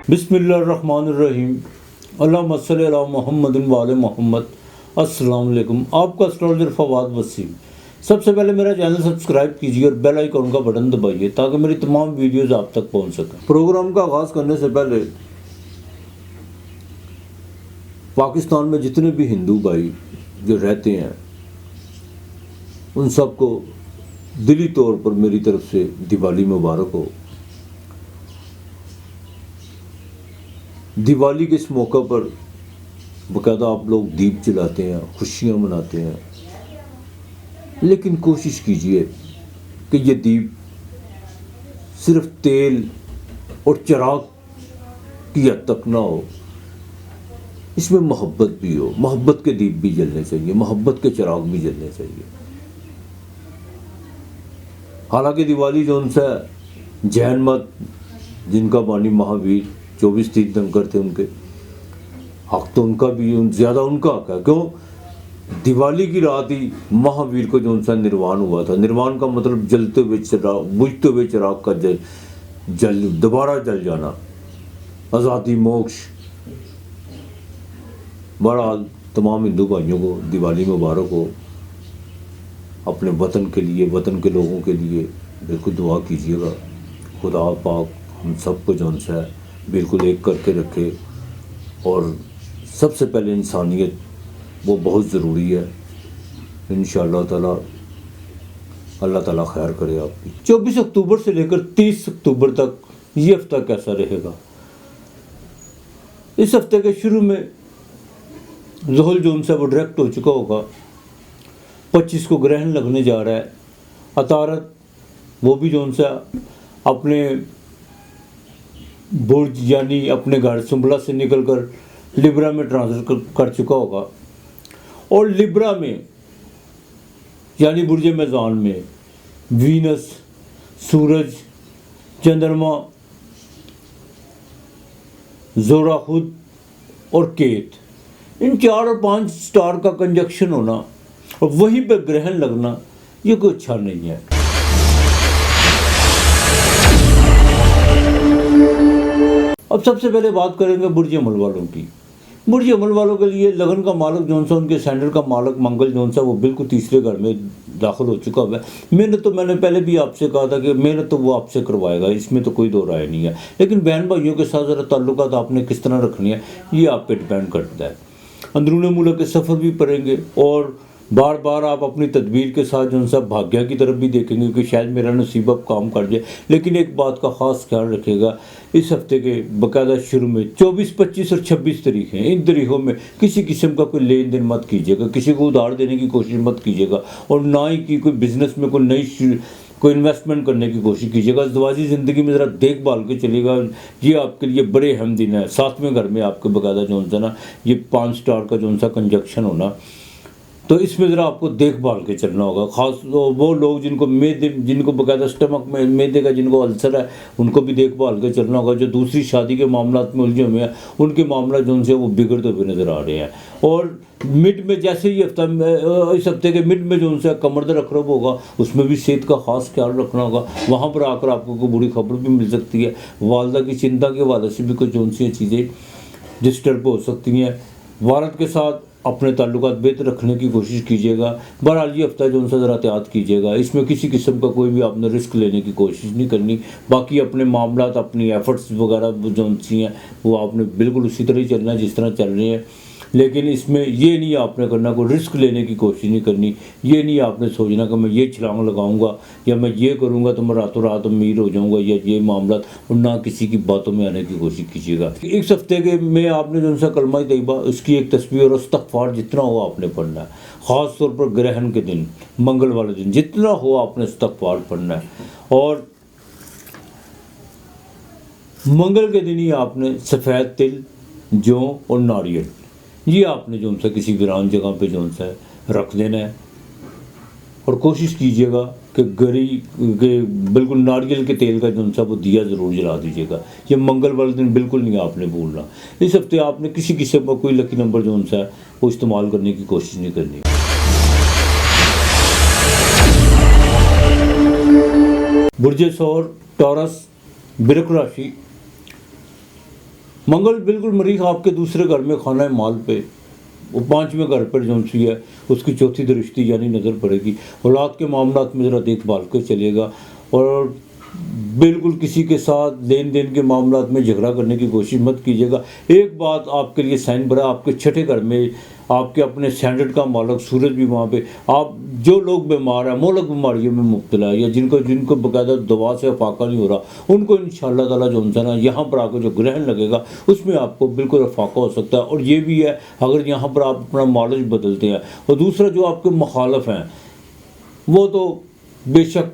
बिस्मिल्लाहिर्रहमानिर्रहीम। अल्लाहुम्मा सल्लि अला मुहम्मद व आले मोहम्मद। अस्सलाम वालेकुम। आपका एस्ट्रोलॉजर फवाद वसीम। सबसे पहले मेरा चैनल सब्सक्राइब कीजिए और बेल आइकन का बटन दबाइए ताकि मेरी तमाम वीडियोस आप तक पहुंच सकें। प्रोग्राम का आगाज़ करने से पहले पाकिस्तान में जितने भी हिंदू भाई जो रहते हैं उन सबको दिली तौर पर मेरी तरफ से दिवाली मुबारक हो। दिवाली के इस मौका पर बाकायदा आप लोग दीप जलाते हैं, खुशियाँ मनाते हैं, लेकिन कोशिश कीजिए कि ये दीप सिर्फ तेल और चिराग की हद तक ना हो, इसमें मोहब्बत भी हो। मोहब्बत के दीप भी जलने चाहिए, मोहब्बत के चिराग भी जलने चाहिए। हालांकि दिवाली जो उनसे जैन मत जिनका बानी महावीर 24 तीर्थंकर थे, उनके हक तो उनका भी ज़्यादा उनका हक है। क्यों? दिवाली की रात ही महावीर को जो उनसा निर्वाण हुआ था। निर्वाण का मतलब जलते हुए चिराग, बुझते हुए चिराग का जल दोबारा जल जाना, आज़ादी, मोक्ष। बहरहाल तमाम हिंदू भाइयों को दिवाली मुबारक हो। अपने वतन के लिए, वतन के लोगों के लिए बिल्कुल दुआ कीजिएगा। खुदा पाक हम सबको जो है बिल्कुल एक करके रखे। और सबसे पहले इंसानियत वो बहुत ज़रूरी है। इंशाअल्लाह ताला अल्लाह ताला खैर करे आपकी। 24 अक्टूबर से लेकर 30 अक्टूबर तक ये हफ्ता कैसा रहेगा? इस हफ्ते के शुरू में ज़ुहल जो उनसे वो डायरेक्ट हो चुका होगा। 25 को ग्रहण लगने जा रहा है। अतारत वो भी जो उनसे अपने बुर्ज यानी अपने घर सुंबला से निकलकर लिब्रा में ट्रांसफर कर चुका होगा। और लिब्रा में यानी बुर्ज मेज़ान में वीनस, सूरज, चंद्रमा, ज़ोरा खुद और केत, इन 4 और 5 स्टार का कंजक्शन होना और वहीं पर ग्रहण लगना ये कोई अच्छा नहीं है। अब सबसे पहले बात करेंगे बुर्ज अमल वालों की। बुर्ज अमल वालों के लिए लगन का मालक जौन सा, उनके सेंटर का मालक मंगल जौन सा, वो बिल्कुल तीसरे घर में दाखिल हो चुका है। मेहनत तो मैंने पहले भी आपसे कहा था कि मेहनत तो वो आपसे करवाएगा, इसमें तो कोई दो राय नहीं है। लेकिन बहन भाइयों के साथ ज़रा ताल्लुकात आपने किस तरह रखनी है ये आप पे डिपेंड करता है। अंदरूनी मुल्क के सफ़र भी पड़ेंगे और बार बार आप अपनी तदबीर के साथ जो सा भाग्य की तरफ भी देखेंगे कि शायद मेरा नसीब अब काम कर जाए। लेकिन एक बात का ख़ास ख्याल रखिएगा, इस हफ्ते के बाकायदा शुरू में 24, 25 और 26 तारीख हैं। इन तारीखों में किसी किस्म का कोई लेन देन मत कीजिएगा, किसी को उधार देने की कोशिश मत कीजिएगा और ना ही कि कोई बिज़नेस में कोई इन्वेस्टमेंट करने की कोशिश कीजिएगा। ज़वाजी ज़िंदगी में ज़रा देखभाल के चलिएगा, ये आपके लिए बड़े अहम दिन है। 7वें घर में आपके बाकायदा जो सा ना ये 5 स्टार का जो सा कंजक्शन होना, तो इसमें ज़रा आपको देखभाल के चलना होगा। ख़ास वो लोग जिनको बाकायदा स्टमक में मैदे का जिनको अल्सर है, उनको भी देखभाल के चलना होगा। जो दूसरी शादी के मामलात में उलझे हुए हैं, उनके मामला जो उनसे वो बिगड़ते हुए नज़र आ रहे हैं। और मिड में जैसे ही इस हफ्ते के मिड में जो उनसे कमर दर्द रखरब होगा, उसमें भी सेहत का ख़ास ख्याल रखना होगा। वहाँ पर आकर आपको कोई बुरी खबर भी मिल सकती है। वालदा की चिंता के हवाले से भी कुछ जो सी चीज़ें डिस्टर्ब हो सकती हैं। वालद के साथ अपने ताल्लुकात बेहतर रखने की कोशिश कीजिएगा। बहरहाल ये हफ्ता जो उनसे ज़रा एहतियात कीजिएगा। इसमें किसी किस्म का कोई भी आपने रिस्क लेने की कोशिश नहीं करनी। बाकी अपने मामलात, अपनी एफ़र्ट्स वगैरह जो सी हैं वो आपने बिल्कुल उसी तरह ही चलना है जिस तरह चल रहे हैं। लेकिन इसमें ये नहीं आपने करना, कोई रिस्क लेने की कोशिश नहीं करनी। ये नहीं आपने सोचना कि मैं ये छलांग लगाऊंगा या मैं ये करूंगा तो मैं रातों रात अमीर हो जाऊंगा या ये मामला, और ना किसी की बातों में आने की कोशिश कीजिएगा। इस हफ्ते के में आपने जो सा कलमा तैयबा, उसकी एक तस्वीर और इस्तग़फ़ार जितना हो आपने पढ़ना है। ख़ास तौर पर ग्रहण के दिन, मंगल वाले दिन जितना हो आपने इस्तग़फ़ार पढ़ना है। और मंगल के दिन ही आपने सफ़ेद तिल, जौ और नारियल ये आपने जो सा किसी वीरान जगह पे जो सा रख देना है। और कोशिश कीजिएगा कि बिल्कुल नारियल के तेल का जो सा वो दिया ज़रूर जला दीजिएगा। ये मंगल वाले दिन बिल्कुल नहीं आपने भूलना। इस हफ्ते आपने किसी किस्म का कोई लकी नंबर जो सा है वो इस्तेमाल करने की कोशिश नहीं करनी। बुर्ज सौर, टॉरस, बिरक राशि मंगल बिल्कुल मरीख आपके दूसरे घर में खाना माल पे, वो पाँचवें घर पर जो सी है उसकी चौथी दृष्टि यानी नज़र पड़ेगी। औलाद के मामलात में ज़रा देखभाल कर चलेगा और बिल्कुल किसी के साथ लेन देन के मामलात में झगड़ा करने की कोशिश मत कीजिएगा। एक बात आपके लिए साइन बड़ा, आपके छठे घर में आपके अपने स्टैंडर्ड का मालक सूरज भी वहाँ पे, आप जो लोग बीमार हैं, मोलक बीमारियों में मुब्तला है या जिनको बाकायदा दवा से अफाका नहीं हो रहा, उनको इंशाअल्लाह ताला जो है ना यहाँ पर आकर जो ग्रहण लगेगा उसमें आपको बिल्कुल अफाका हो सकता है। और ये भी है अगर यहाँ पर आप अपना मालिश बदलते हैं। और दूसरा जो आपके मुखालफ हैं वो तो बेशक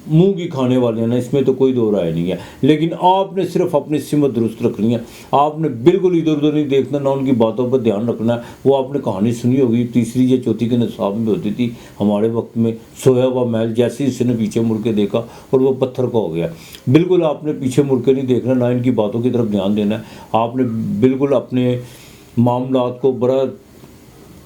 मुंह की खाने वाले हैं ना, इसमें तो कोई दो राय नहीं है, लेकिन आपने सिर्फ अपनी सिमत दुरुस्त रखनी है। आपने बिल्कुल इधर उधर नहीं देखना, ना उनकी बातों पर ध्यान रखना है। वो आपने कहानी सुनी होगी, तीसरी या चौथी के निसाब में होती थी हमारे वक्त में, सोया हुआ महल, जैसे ही इसने पीछे मुड़ के देखा और वो पत्थर का हो गया। बिल्कुल आपने पीछे मुड़ के नहीं देखना, ना इनकी बातों की तरफ ध्यान देना है। आपने बिल्कुल अपने मामलात को बड़ा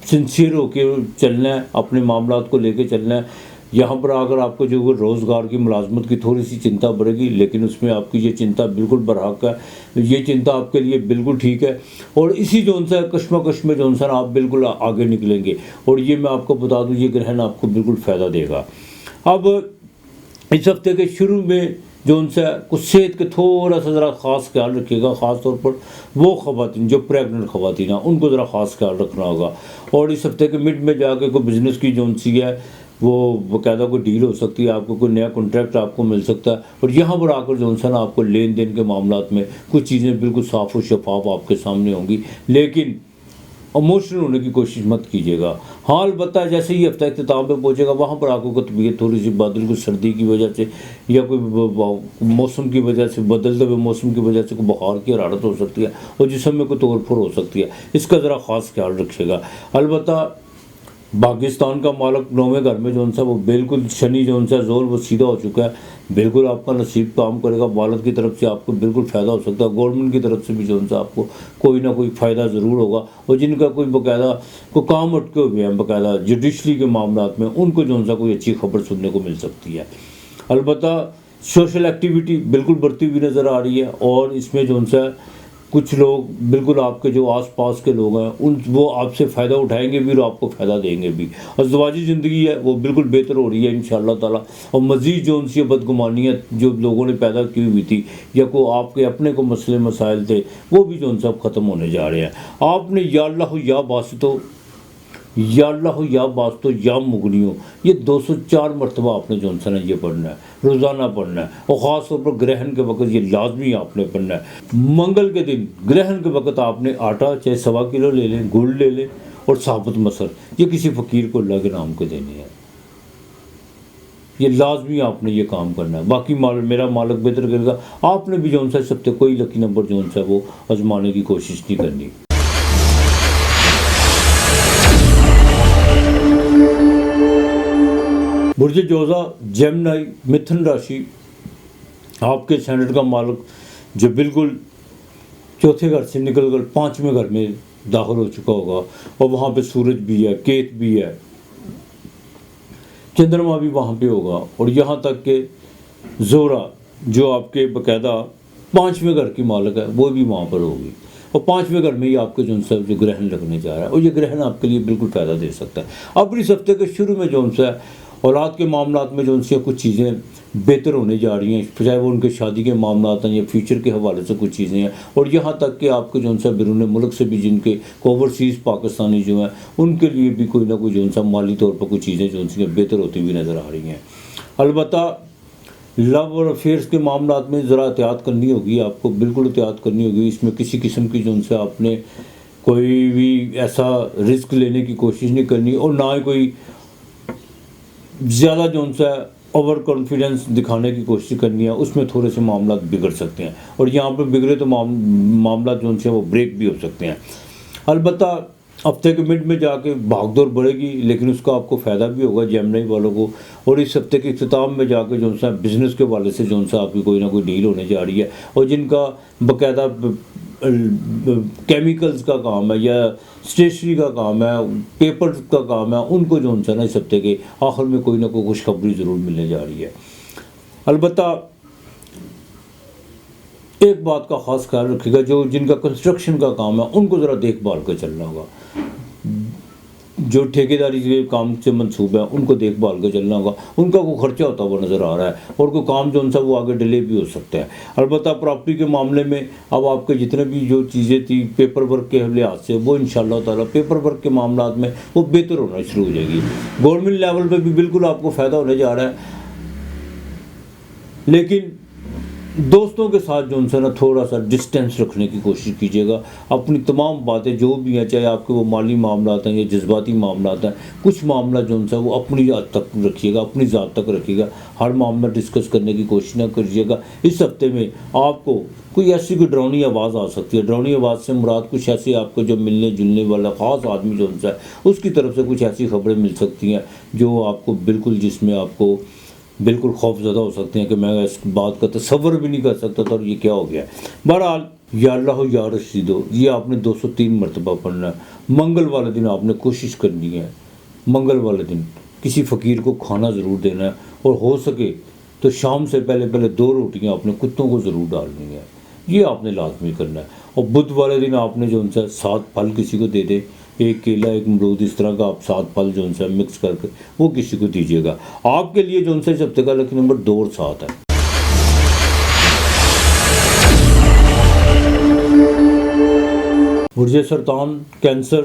सिंसियर होकर चलना है, अपने मामलात को लेके चलना है। यहाँ पर आकर आपको जो रोज़गार की मुलाजमत की थोड़ी सी चिंता बढ़ेगी, लेकिन उसमें आपकी ये चिंता बिल्कुल बरहक है, ये चिंता आपके लिए बिल्कुल ठीक है। और इसी जोन से कश्मकश में जोन सा आप बिल्कुल आगे निकलेंगे। और ये मैं आपको बता दूँ, ये ग्रहण आपको बिल्कुल फ़ायदा देगा। अब इस हफ्ते के शुरू में जो उनसे कुछ सेहत के थोड़ा सा ज़रा ख़ास ख्याल रखिएगा, ख़ास तौर पर वो ख़वातीन जो प्रेगनेंट ख़वातीन हैं उनको ज़रा ख़ास ख्याल रखना होगा। और इस हफ्ते के मिड में जाके कोई बिज़नेस की जो सी है वो बाकायदा कोई डील हो सकती है, आपको कोई नया कॉन्ट्रैक्ट आपको मिल सकता है। और यहाँ पर आकर जो है ना आपको लेन देन के मामलात में कुछ चीज़ें बिल्कुल साफ़ और शफाफ आपके सामने होंगी, लेकिन इमोशनल होने की कोशिश मत कीजिएगा। हाँ अलबत्ता जैसे ही हफ्ता इख्तिताम पे पहुँचेगा वहाँ पर आपको तबीयत थोड़ी सी बादल को सर्दी की वजह से या कोई मौसम की वजह से, बदलते हुए मौसम की वजह से कोई बुखार की हरारत हो सकती है और जिस्म में कोई तोड़ फोड़ हो सकती है, इसका ज़रा ख़ास ख्याल रखिएगा। अलबत्ता पाकिस्तान का मालक 9वें घर में जो सा वो बिल्कुल शनि जो सा जोर वो सीधा हो चुका है, बिल्कुल आपका नसीब काम करेगा। वालिद की तरफ से आपको बिल्कुल फ़ायदा हो सकता है, गवर्नमेंट की तरफ से भी जो सा आपको कोई ना कोई फ़ायदा ज़रूर होगा। और जिनका कोई बाकायदा को काम अटके हुए हैं बाकायदा जुडिशरी के मामलात में, उनको जो सा कोई अच्छी खबर सुनने को मिल सकती है। अलबत्ता सोशल एक्टिविटी बिल्कुल बढ़ती हुई नज़र आ रही है और इसमें जो सा कुछ लोग बिल्कुल आपके जो आस-पास के लोग हैं उन वो आपसे फ़ायदा उठाएंगे भी और आपको फ़ायदा देंगे भी। और ज़वाजी ज़िंदगी है वो बिल्कुल बेहतर हो रही है इंशाअल्लाह ताला। और मज़ीद जो उनसी बदगुमानियाँ जो लोगों ने पैदा की हुई थी या को आपके अपने को मसले मसाइल थे वो भी जो उन सब ख़त्म होने जा रहे हैं। आपने या अल्लाह या बासितो, या अल्लाह या बास्तो या मुगनियो, ये 204 मरतबा आपने जो है ये पढ़ना है, रोज़ाना पढ़ना है। और ख़ास तौर पर ग्रहण के वक्त ये लाजमी आपने पढ़ना है। मंगल के दिन ग्रहण के वक्त आपने आटा चाहे 1.25 किलो ले लें, गुड़ ले लें और साबुत मसर, ये किसी फ़कीर को अल्लाह के नाम को देने हैं। ये लाजमी आपने ये काम करना है। बाकी मेरा मालिक बेहतर करेगा। आपने भी जो सा सबसे कोई लकी नंबर जो सा वो आजमाने की कोशिश नहीं करनी। बुर्ज जोज़ा जेमिनी मिथुन राशि, आपके स्टैंडर्ड का मालिक जो बिल्कुल चौथे घर से निकल कर 5वें घर में दाखिल हो चुका होगा और वहाँ पे सूरज भी है, केत भी है, चंद्रमा भी वहाँ पे होगा। और यहाँ तक कि ज़ोरा जो आपके बाकायदा 5वें घर की मालिक है वो भी वहाँ पर होगी। और 5वें घर में ही आपके जो ग्रहण लगने जा रहा है और ये ग्रहण आपके लिए बिल्कुल फ़ायदा दे सकता है। अब इस हफ्ते के शुरू में जो है औलाद के मामलात में जो उनसे कुछ चीज़ें बेहतर होने जा रही हैं, चाहे वो उनके शादी के मामलात हैं या फ्यूचर के हवाले से कुछ चीज़ें हैं। और यहाँ तक कि आपके जो सा बिरून मुल्क से भी जिनके ओवरसीज़ पाकिस्तानी जो हैं उनके लिए भी कोई ना कोई जो माली तौर पर कुछ चीज़ें जो उनसे बेहतर होती हुई नज़र आ रही हैं। अलबत्ता लव और अफेयर्स के मामलात में ज़रा एहतियात करनी होगी, आपको बिल्कुल एहतियात करनी होगी। इसमें किसी किस्म की जो उनसे आपने कोई भी ऐसा रिस्क लेने की कोशिश नहीं करनी और ना ही कोई ज़्यादा जो उनसे ओवर कॉन्फिडेंस दिखाने की कोशिश करनी है, उसमें थोड़े से मामला बिगड़ सकते हैं। और यहाँ पर बिगड़े तो मामला जो उनसे वो ब्रेक भी हो सकते हैं। अलबत्ता हफ्ते के मिड में जाके भागदौड़ बढ़ेगी, लेकिन उसका आपको फ़ायदा भी होगा जेमिनी वालों को। और इस हफ्ते के इख्तिताम में जाके जो सा बिज़नेस के वाले से जो सा आपकी कोई ना कोई डील होने जा रही है। और जिनका बाकायदा केमिकल्स का काम है या स्टेशनरी का काम है, पेपर का काम है, उनको जो है ना इस हफ्ते के आखिर में कोई ना कोई खुशखबरी ज़रूर मिलने जा रही है। अलबत्ता ایک بات کا خاص خیال رکھیے گا، جو جن کا کنسٹرکشن کا کام ہے ان کو ذرا دیکھ بھال کے چلنا ہوگا، جو ٹھیکیداری کے کام سے منسوب ہے ان کو دیکھ بھال کے چلنا ہوگا، ان کا کوئی خرچہ ہوتا ہوا نظر آ رہا ہے اور کوئی کام جو ان سا وہ آگے ڈیلے بھی ہو سکتا ہے۔ البتہ پراپرٹی کے معاملے میں اب آپ کے جتنے بھی جو چیزیں تھیں پیپر ورک کے لحاظ سے وہ انشاءاللہ تعالیٰ پیپر ورک کے معاملات میں وہ بہتر ہونا شروع ہو جائے گی۔ گورنمنٹ لیول پہ بھی بالکل آپ کو فائدہ ہونے جا رہا ہے، لیکن دوستوں کے ساتھ جو ان سے نا تھوڑا سا ڈسٹینس رکھنے کی کوشش کیجیے گا۔ اپنی تمام باتیں جو بھی ہیں، چاہے آپ کے وہ مالی معاملات ہیں یا جذباتی معاملات ہیں، کچھ معاملہ جو ان سے وہ اپنی حد تک رکھیے گا، اپنی ذات تک رکھیے گا، ہر معاملہ ڈسکس کرنے کی کوشش نہ کیجیے گا۔ اس ہفتے میں آپ کو کوئی ایسی کوئی ڈراؤنی آواز آ سکتی ہے، ڈراؤنی آواز سے مراد کچھ ایسی آپ کو جو ملنے جلنے والا خاص آدمی جو ان سے ہے اس کی طرف سے کچھ ایسی خبریں مل سکتی ہیں جو آپ کو بالکل، جس میں آپ کو بالکل خوف زدہ ہو سکتے ہیں کہ میں اس بات کا تصور بھی نہیں کر سکتا تھا اور یہ کیا ہو گیا ہے۔ بہرحال یا اللہ یا رشیدو یہ آپ نے 203 مرتبہ پڑھنا ہے۔ منگل والے دن آپ نے کوشش کرنی ہے، منگل والے دن کسی فقیر کو کھانا ضرور دینا ہے، اور ہو سکے تو شام سے پہلے 2 روٹیاں آپ نے کتوں کو ضرور ڈالنی ہے، یہ آپ نے لازمی کرنا ہے۔ اور بدھ والے دن آپ نے جو ان سے 7 پھل کسی کو دے دیں، ایک کیلا ایک امرود، اس طرح کا آپ 7 پھل جو ان سے مکس کر کے وہ کسی کو دیجیے گا۔ آپ کے لیے جو ان سے اس ہفتے کا لکی نمبر 2 اور 7 ہے۔ برج سرطان، کینسر،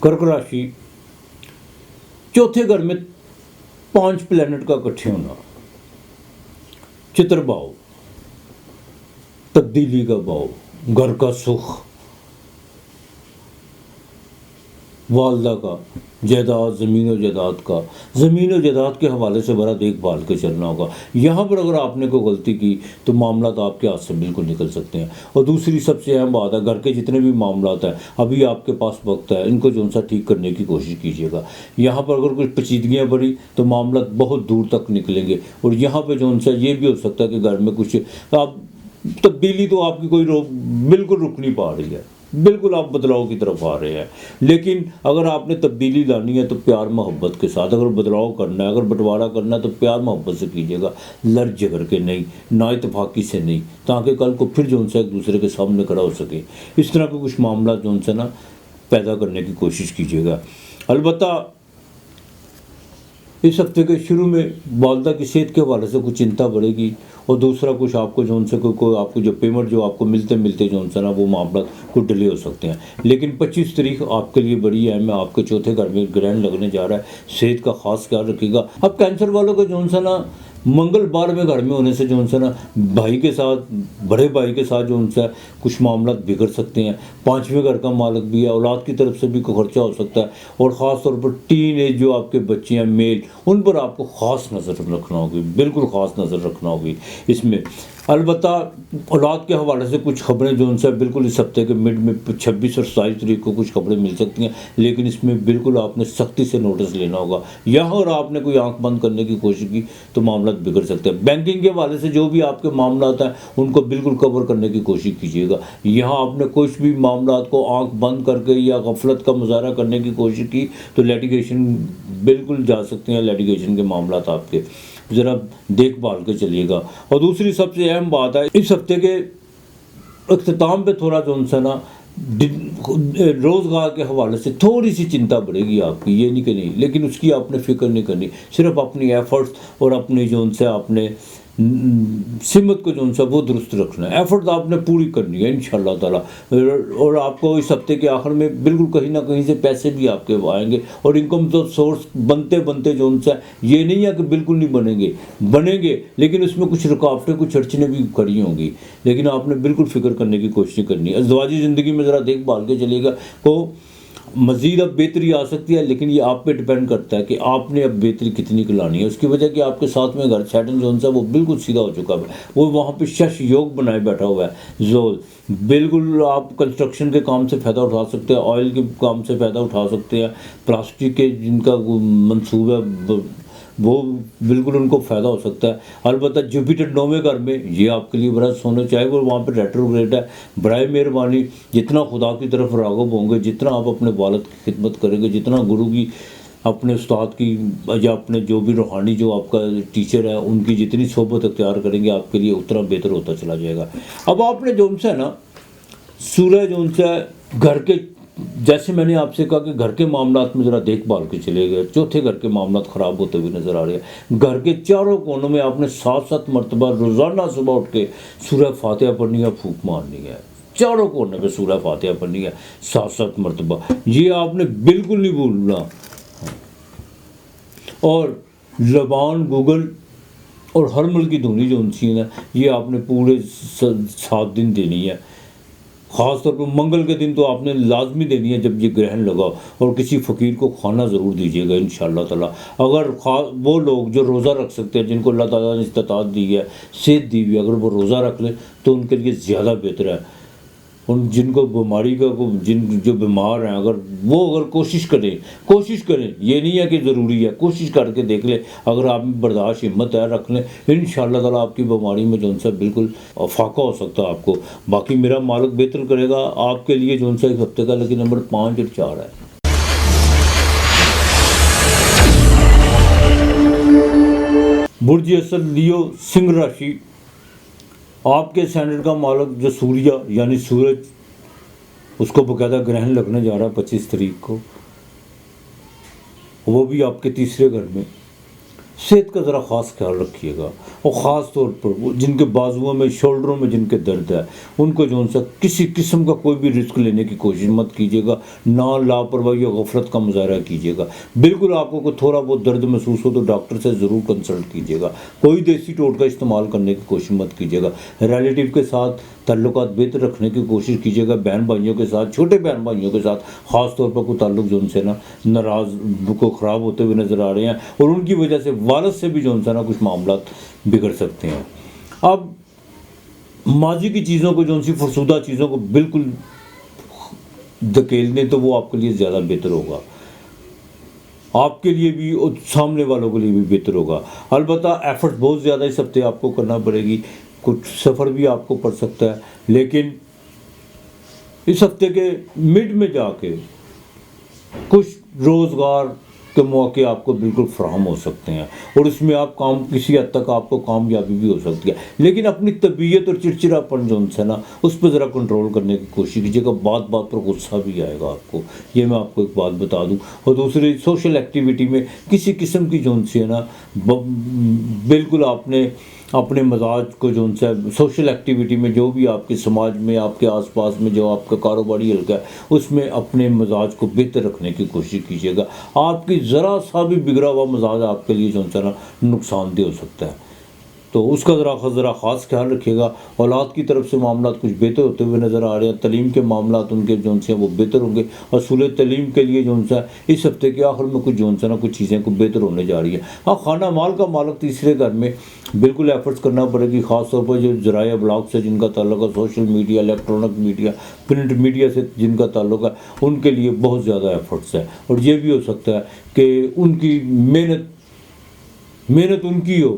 کرک راشی، چوتھے گھر میں 5 پلینٹ کا اکٹھے ہونا، چتر بھاؤ، تبدیلی کا بھاؤ، گھر کا سکھ، والدہ کا، جائیداد، زمین و جائیداد کے حوالے سے بڑا دیکھ بھال کے چلنا ہوگا۔ یہاں پر اگر آپ نے کوئی غلطی کی تو معاملات آپ کے ہاتھ سے بالکل نکل سکتے ہیں۔ اور دوسری سب سے اہم بات ہے، گھر کے جتنے بھی معاملات ہیں ابھی آپ کے پاس وقت ہے، ان کو جو سا ٹھیک کرنے کی کوشش کیجیے گا۔ یہاں پر اگر کچھ پیچیدگیاں بڑھی تو معاملات بہت دور تک نکلیں گے، اور یہاں پہ جو سا یہ بھی ہو سکتا ہے کہ گھر میں کچھ آپ تبدیلی تو آپ کی کوئی بالکل رک نہیں پا رہی ہے، بالکل آپ بدلاؤ کی طرف آ رہے ہیں، لیکن اگر آپ نے تبدیلی لانی ہے تو پیار محبت کے ساتھ، اگر بدلاؤ کرنا ہے، اگر بٹوارا کرنا ہے تو پیار محبت سے کیجیے گا، لڑ جھگڑ کے نہیں، نا اتفاقی سے نہیں، تاکہ کل کو پھر جو ان سے ایک دوسرے کے سامنے کھڑا ہو سکے۔ اس طرح کے کچھ معاملات جو ان سے نا پیدا کرنے کی کوشش کیجیے گا۔ البتہ اس ہفتے کے شروع میں والدہ کی صحت کے حوالے سے کچھ چنتا بڑھے گی، اور دوسرا کچھ آپ کو جو ان سے کوئی آپ کو جو پیمنٹ جو آپ کو ملتے جو ان سے نا وہ معاملات کو ڈیلے ہو سکتے ہیں۔ لیکن 25 تاریخ آپ کے لیے بڑی اہم ہے، آپ کے چوتھے گھر میں گرہن لگنے جا رہا ہے، صحت کا خاص خیال رکھیے گا۔ اب کینسر والوں کو جو ان سے نا منگل 12ویں گھر میں ہونے سے جو ان سے نا بھائی کے ساتھ، بڑے بھائی کے ساتھ جو ان سے کچھ معاملات بگڑ سکتے ہیں۔ 5ویں گھر کا مالک بھی ہے، اولاد کی طرف سے بھی کوئی خرچہ ہو سکتا ہے، اور خاص طور پر ٹین ایج جو آپ کے بچے ہیں میل، ان پر آپ کو خاص نظر رکھنا ہوگی، بالکل خاص نظر رکھنا ہوگی اس میں۔ البتہ اولاد کے حوالے سے کچھ خبریں جو ان سے بالکل اس ہفتے کے مڈ میں 26 اور 27 تاریخ کو کچھ خبریں مل سکتی ہیں، لیکن اس میں بالکل آپ نے سختی سے نوٹس لینا ہوگا۔ یہاں اور آپ نے کوئی آنکھ بند کرنے کی کوشش کی تو معاملات بگڑ سکتے ہیں۔ بینکنگ کے حوالے سے جو بھی آپ کے معاملات ہیں ان کو بالکل کور کرنے کی کوشش کیجیے گا۔ یہاں آپ نے کچھ بھی معاملات کو آنکھ بند کر کے یا غفلت کا مظاہرہ کرنے کی کوشش کی تو لیٹیگیشن بالکل جا سکتے ہیں، لیٹیگیشن کے معاملات آپ کے ذرا دیکھ بھال کے چلیے گا۔ اور دوسری سب سے اہم بات ہے، اس ہفتے کے اختتام پہ تھوڑا جو ان سے نا روزگار کے حوالے سے تھوڑی سی چنتا بڑھے گی آپ کی، یہ نہیں کہ نہیں، لیکن اس کی آپ نے فکر نہیں کرنی، صرف اپنی ایفرٹس اور اپنی جو ان سے آپ نے سمت کو جو ان سے وہ درست رکھنا ہے، ایفرٹ آپ نے پوری کرنی ہے انشاءاللہ تعالیٰ۔ اور آپ کو اس ہفتے کے آخر میں بالکل کہیں نہ کہیں سے پیسے بھی آپ کے آئیں گے، اور انکم تو سورس بنتے جو ان سے یہ نہیں ہے کہ بالکل نہیں بنیں گے، لیکن اس میں کچھ رکاوٹیں، کچھ اڑچنیں بھی کھڑی ہوں گی، لیکن آپ نے بالکل فکر کرنے کی کوشش کرنی ہے۔ ازدواجی زندگی میں ذرا دیکھ بھال کے چلیے گا، کو مزید اب بہتری آ سکتی ہے، لیکن یہ آپ پہ ڈیپینڈ کرتا ہے کہ آپ نے اب بہتری کتنی کلانی ہے۔ اس کی وجہ کہ آپ کے ساتھ میں گھر سیٹن جو ہے وہ بالکل سیدھا ہو چکا ہے، وہ وہاں پہ شش یوگ بنائے بیٹھا ہوا ہے زول، بالکل آپ کنسٹرکشن کے کام سے فائدہ اٹھا سکتے ہیں، آئل کے کام سے فائدہ اٹھا سکتے ہیں، پلاسٹک کے جن کا منصوبہ ہے وہ بالکل ان کو فائدہ ہو سکتا ہے۔ البتہ جوپیٹر 9ویں گھر میں یہ آپ کے لیے بڑا سونا چاہے وہ وہاں پہ ریٹروگریڈ ہے، برائے مہربانی جتنا خدا کی طرف راغب ہوں گے، جتنا آپ اپنے والد کی خدمت کریں گے، جتنا گرو کی اپنے استاد کی یا اپنے جو بھی روحانی جو آپ کا ٹیچر ہے ان کی جتنی صحبت اختیار کریں گے آپ کے لیے اتنا بہتر ہوتا چلا جائے گا. اب آپ نے جو ان سے نا سورہ جو ان سے گھر کے، جیسے میں نے آپ سے کہا کہ گھر کے معاملات میں ذرا دیکھ بھال کے چلے گئے، چوتھے گھر کے معاملات خراب ہوتے ہوئے نظر آ رہے ہیں. گھر کے چاروں کونوں میں آپ نے 7 مرتبہ روزانہ صبح اٹھ کے سورہ فاتحہ پڑھنی ہے، پھونک مارنی ہے. چاروں کونے پہ سورہ فاتحہ پڑھنی ہے 7 مرتبہ. یہ آپ نے بالکل نہیں بھولنا. اور زبان گوگل اور ہر ملک کی دھونی جو انسی ہے یہ آپ نے پورے 7 دن دینی ہے. خاص طور پر منگل کے دن تو آپ نے لازمی دینی ہے جب یہ گرہن لگا. اور کسی فقیر کو کھانا ضرور دیجیے گا انشاءاللہ تعالیٰ. اگر وہ لوگ جو روزہ رکھ سکتے ہیں، جن کو اللہ تعالیٰ نے استطاعت دی ہے، صحت دی ہوئی ہے، اگر وہ روزہ رکھ لیں تو ان کے لیے زیادہ بہتر ہے. ان جن کو بیماری کا جو بیمار ہیں اگر کوشش کریں، یہ نہیں ہے کہ ضروری ہے، کوشش کر کے دیکھ لیں. اگر آپ میں برداشت ہمت ہے رکھ لیں، انشاءاللہ تعالیٰ آپ کی بیماری میں جو ان سے بالکل فاقہ ہو سکتا ہے آپ کو. باقی میرا مالک بہتر کرے گا آپ کے لیے جو ان سے ایک ہفتے کا، لیکن نمبر 5 اور 4 ہے. برج اسد لیو سنگھ راشی، آپ کے سینڈر کا مالک جو سوریہ یعنی سورج، اس کو باقاعدہ گرہن لگنے جا رہا ہے 25 تاریخ کو. وہ بھی آپ کے تیسرے گھر میں. صحت کا ذرا خاص خیال رکھیے گا. اور خاص طور پر وہ جن کے بازوؤں میں، شولڈروں میں جن کے درد ہے، ان کو جو ان سے کسی قسم کا کوئی بھی رسک لینے کی کوشش مت کیجیے گا. نہ لاپرواہی یا غفلت کا مظاہرہ کیجیے گا. بالکل آپ کو کوئی تھوڑا بہت درد محسوس ہو تو ڈاکٹر سے ضرور کنسلٹ کیجیے گا. کوئی دیسی ٹوٹکا استعمال کرنے کی کوشش مت کیجیے گا. ریلیٹیو کے ساتھ تعلقات بہتر رکھنے کی کوشش کیجیے گا. بہن بھائیوں کے ساتھ، چھوٹے بہن بھائیوں کے ساتھ خاص طور پر کوئی تعلق جو ان سے نا ناراض کو خراب ہوتے ہوئے نظر آ رہے ہیں، اور ان کی وجہ سے والد سے بھی جو ان سے نا کچھ معاملات بگڑ سکتے ہیں. اب ماضی کی چیزوں کو، جو ان سی فرسودہ چیزوں کو بالکل دھکیل دیں تو وہ آپ کے لیے زیادہ بہتر ہوگا. آپ کے لیے بھی اور سامنے والوں کے لیے بھی بہتر ہوگا. البتہ ایفرٹ بہت زیادہ اس ہفتے آپ کو کرنا پڑے گی. کچھ سفر بھی آپ کو پڑ سکتا ہے، لیکن اس ہفتے کے مڈ میں جا کے کچھ روزگار کے موقع آپ کو بالکل فراہم ہو سکتے ہیں، اور اس میں آپ کسی حد تک آپ کو کامیابی بھی ہو سکتی ہے. لیکن اپنی طبیعت اور چڑچڑا پن جو ان سے نا اس پہ ذرا کنٹرول کرنے کی کوشش کیجیے گا. بات بات پر غصہ بھی آئے گا آپ کو، یہ میں آپ کو ایک بات بتا دوں. اور دوسری، سوشل ایکٹیویٹی میں کسی قسم کی جو ان سے ہے نا بالکل آپ نے اپنے مزاج کو جو ان سے سوشل ایکٹیویٹی میں، جو بھی آپ کے سماج میں، آپ کے آس پاس میں جو آپ کا کاروباری حلقہ ہے، اس میں اپنے مزاج کو بہتر رکھنے کی کوشش کیجیے گا. آپ کی ذرا سا بھی بگڑا ہوا مزاج آپ کے لیے جو ان سے نا نقصان دہ ہو سکتا ہے، تو اس کا ذرا خاص خیال رکھیے گا. اولاد کی طرف سے معاملات کچھ بہتر ہوتے ہوئے نظر آ رہے ہیں. تعلیم کے معاملات ان کے جو ان سے وہ بہتر ہوں گے. اصول تعلیم کے لیے جو ان سے اس ہفتے کے آخر میں کچھ جو ان سے نا کچھ چیزیں کو بہتر ہونے جا رہی ہیں. ہاں، خانہ مال کا مالک تیسرے گھر میں بالکل ایفرٹس کرنا پڑے گی. خاص طور پر جو ذرائع ابلاغ سے جن کا تعلق ہے، social media, electronic media, print media سے جن کا تعلق ہے، ان کے لیے بہت زیادہ ایفرٹس ہے. اور یہ بھی ہو سکتا ہے کہ ان کی محنت ان کی ہو،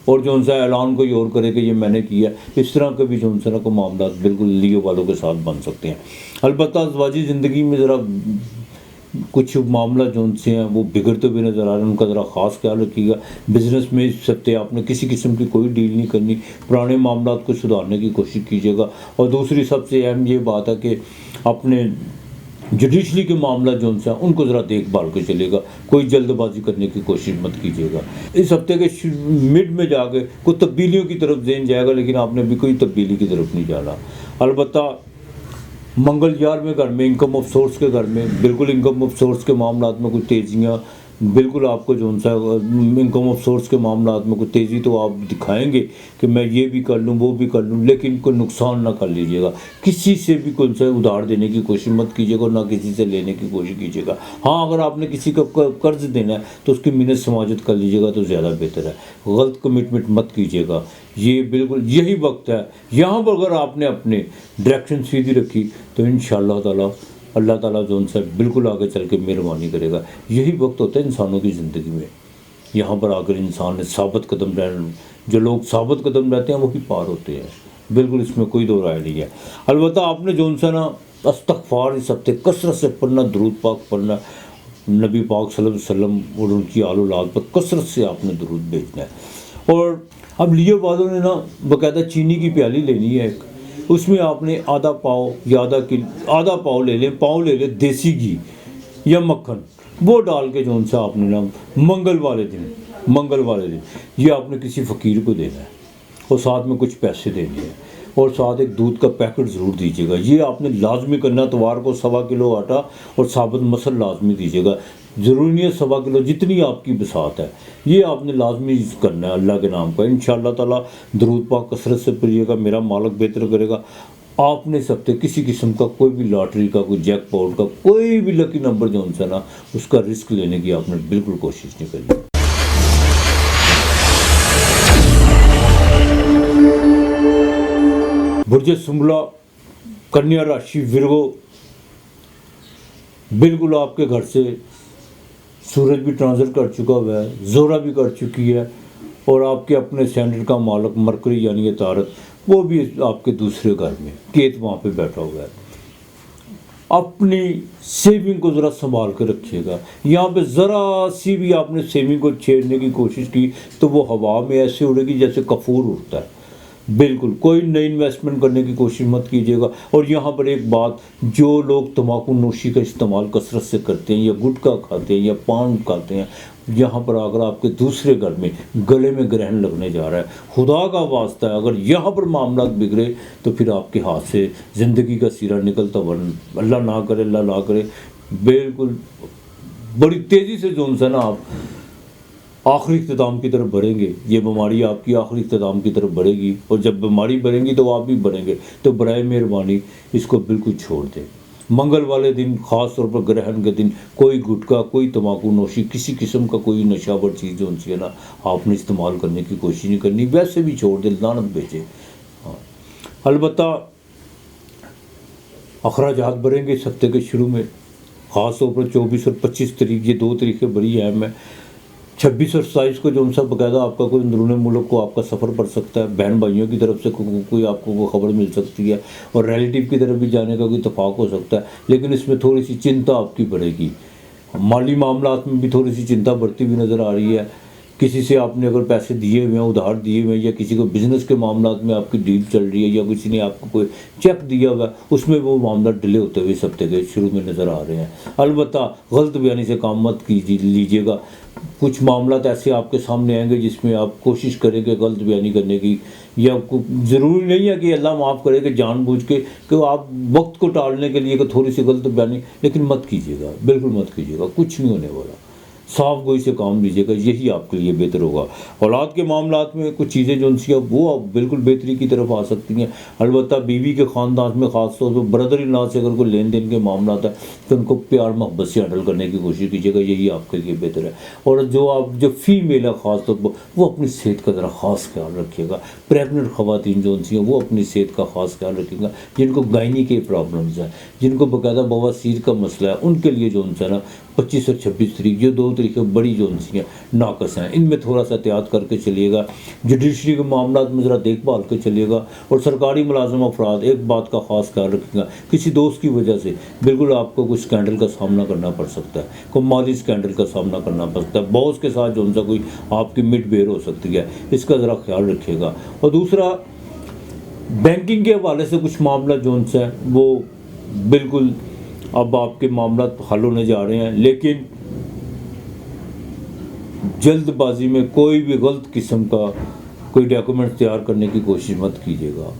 اور جو ان سے اعلان کوئی اور کرے کہ یہ میں نے کیا. اس طرح کے بھی جو ان سے نا کو معاملات بالکل لیو والوں کے ساتھ بن سکتے ہیں. البتہ ازواجی زندگی میں ذرا کچھ معاملہ جو ان سے ہیں وہ بگڑتے ہوئے نظر آ رہے ہیں، ان کا ذرا خاص خیال رکھیے گا. بزنس میں اس ہفتے آپ نے کسی قسم کی کوئی ڈیل نہیں کرنی. پرانے معاملات کو سدھارنے کی کوشش کیجیے گا. اور دوسری سب سے اہم یہ بات ہے کہ اپنے جوڈیشلی کے معاملات جو ان سے ہیں ان کو ذرا دیکھ بھال کے چلے گا. کوئی جلد بازی کرنے کی کوشش مت کیجیے گا. اس ہفتے کے مڈ میں جا کے کوئی تبدیلیوں کی طرف ذہن جائے گا، لیکن آپ نے بھی کوئی تبدیلی کی طرف نہیں جانا. البتہ منگل 11ویں گھر میں، انکم آف سورس کے گھر میں، بالکل انکم آف سورس کے معاملات میں کچھ تیزیاں بالکل آپ کو جو ان سے انکم آف سورس کے معاملات میں کوئی تیزی تو آپ دکھائیں گے کہ میں یہ بھی کر لوں، وہ بھی کر لوں، لیکن کوئی نقصان نہ کر لیجیے گا. کسی سے بھی کوئی ان سے ادھار دینے کی کوشش مت کیجیے گا، نہ کسی سے لینے کی کوشش کیجیے گا. ہاں، اگر آپ نے کسی کو قرض دینا ہے تو اس کی منت سماجت کر لیجیے گا تو زیادہ بہتر ہے. غلط کمٹمنٹ مت کیجیے گا. یہ بالکل یہی وقت ہے. یہاں پر اگر آپ نے اپنے ڈائریکشن سیدھی رکھی تو انشاءاللہ تعالیٰ اللہ تعالیٰ جو ان سے بالکل آگے چل کے مہربانی کرے گا. یہی وقت ہوتا ہے انسانوں کی زندگی میں. یہاں پر آ کر انسان نے ثابت قدم رہنا، جو لوگ ثابت قدم رہتے ہیں وہی پار ہوتے ہیں. بالکل اس میں کوئی دو رائے نہیں ہے. البتہ آپ نے جو ان سے نا استغفار اس ہفتے کثرت سے پڑھنا، درود پاک پڑھنا، नबी पाक सल्लल्लाहु अलैहि वसल्लम और उनकी आल औलाद पर कसरत से आपने दुरूद भेजना है। और अब लिए वालों ने ना बाकायदा चीनी की प्याली लेनी है एक, उसमें आपने आधा पाव या आधा पाव ले लें, पाव ले लें देसी घी या मक्खन, वो डाल के जो सा आपने ना मंगल वाले दिन ये आपने किसी फ़कीर को देना है और साथ में कुछ पैसे देने हैं और साथ एक दूध का पैकेट ज़रूर दीजिएगा। ये आपने लाजमी करना। इतवार को 1.25 किलो आटा और साबुत मसल लाजमी दीजिएगा। ज़रूरी नहीं है 1.25 किलो, जितनी आपकी बसात है ये आपने लाजमी करना है अल्लाह के नाम का। इंशाअल्लाह ताला दरूद पाक कसरत से पढ़िएगा, मेरा मालिक बेहतर करेगा। आपने इस हफ्ते किसी किस्म का कोई भी लॉटरी का, कोई जैकपॉट का, कोई भी लकी नंबर जो उनसे ना उसका रिस्क लेने की आपने बिल्कुल कोशिश नहीं करी। बुर्ज सुंबला, कन्या राशि, विरगो, बिल्कुल आपके घर से सूरज भी ट्रांजिट कर चुका हुआ है, जोरा भी कर चुकी है और आपके अपने सैंडल का मालक मरकरी यानी तारक वो भी आपके दूसरे घर में, केत वहाँ पे बैठा हुआ है। अपनी सेविंग को ज़रा संभाल कर रखिएगा। यहाँ पे ज़रा सी भी आपने सेविंग को छेड़ने की कोशिश की तो वो हवा में ऐसे उड़ेगी जैसे कपूर उड़ता है। बिल्कुल कोई नई इन्वेस्टमेंट करने की कोशिश मत कीजिएगा। और यहाँ पर एक बात, जो लोग तम्बाकू नोशी का इस्तेमाल कसरत से करते हैं या गुटखा खाते हैं या पान खाते हैं, यहाँ पर अगर आपके दूसरे घर में गले में ग्रहण लगने जा रहा है, खुदा का वास्ता है अगर यहाँ पर मामला बिगड़े तो फिर आपके हाथ से ज़िंदगी का सिरा निकलता, वरना अल्लाह ना करे बिल्कुल बड़ी तेज़ी से जो सा ना आप आखिरी इख्तिताम की तरफ बढ़ेंगे। ये बीमारी आपकी आखिरी इख्तिताम की तरफ बढ़ेगी और जब बीमारी बढ़ेंगी तो आप भी बढ़ेंगे। तो बराए मेहरबानी इसको बिल्कुल छोड़ दें। मंगल वाले दिन, ख़ास तौर पर ग्रहण के दिन, कोई गुटखा, कोई तम्बाकू नोशी, किसी किस्म का कोई नशावर चीज़ जो उनसे है ना आपने इस्तेमाल करने की कोशिश नहीं करनी। वैसे भी छोड़ दें, लानत भेजें। हाँ, अलबत्ता अखराजात बढ़ेंगे इस हफ्ते के शुरू में, ख़ास तौर पर 24 और 25 तारीख, ये 2 तारीखें बड़ी अहम है। 26 और 27 को जो सा बाकायदा आपका कोई अंदरून मुल्क को आपका सफ़र पड़ सकता है। बहन भाइयों की तरफ से कोई आपको कोई खबर मिल सकती है और रिलेटिव की तरफ भी जाने का कोई इत्तेफाक हो सकता है। लेकिन इसमें थोड़ी सी चिंता आपकी बढ़ेगी। माली मामलात में भी थोड़ी सी चिंता बढ़ती हुई नज़र आ रही है। किसी से आपने अगर पैसे दिए हुए हैं, उधार दिए हुए हैं, या किसी को बिज़नेस के मामलात में आपकी डील चल रही है, या किसी ने आपको कोई चेक दिया हुआ है, उसमें वो मामला डिले होते हुए इस हफ्ते के शुरू में नज़र आ रहे हैं। अलबत्ता गलत बयानी से काम मत लीजिएगा। कुछ मामला ऐसे आपके सामने आएंगे जिसमें आप कोशिश करेंगे गलत बयानी करने की, या ज़रूरी नहीं है कि अल्लाह माफ़ करे कि जानबूझ के कि आप वक्त को टालने के लिए कि थोड़ी सी गलत बयानी, लेकिन मत कीजिएगा, बिल्कुल मत कीजिएगा। कुछ नहीं होने वाला। साफ गोई से काम लीजिएगा, यही आपके लिए बेहतर होगा। औलाद के मामलात में कुछ चीज़ें जो उनसी वो आप बिल्कुल बेहतरी की तरफ आ सकती हैं। अलबत्ता बीवी के ख़ानदान में ख़ास तौर पर ब्रदर इन लॉ से अगर कोई लेन देन के मामला है तो उनको प्यार मोहब्बत से हैंडल करने की कोशिश कीजिएगा, यही आपके लिए बेहतर है। और जो फीमेल है ख़ास तौर पर वो अपनी सेहत का ज़रा ख़ास ख्याल रखिएगा। प्रेगनेंट ख़वातीन जो उनसी हैं वो अपनी सेहत का ख़ास ख्याल रखिएगा। जिनको गायनी के प्रॉब्लम्स हैं, जिनको बाकायदा बवासीर का मसला है, उनके लिए जो उनसे ना 25 और 26 तारीख, ये 2 तारीखें बड़ी जो उनसी हैं नाकस हैं। इनमें थोड़ा सा एहतियात करके चलिएगा। जुडिशरी के मामला में ज़रा देखभाल के चलिएगा। और सरकारी मुलाजिम अफराद एक बात का ख़ास ख्याल रखिएगा, किसी दोस्त की वजह से बिल्कुल आपको कुछ स्कैंडल का सामना करना पड़ सकता है, कोई माली स्कैंडल का सामना करना पड़ सकता है, बॉस के साथ जो उनका कोई आपकी मिडबेर हो सकती है, इसका ज़रा ख्याल रखिएगा। और दूसरा, बैंकिंग के हवाले से कुछ मामला जो उनसे है वो बिल्कुल अब आपके मामला हल होने जा रहे हैं, लेकिन जल्दबाजी में कोई भी गलत किस्म का कोई डॉक्यूमेंट तैयार करने की कोशिश मत कीजिएगा,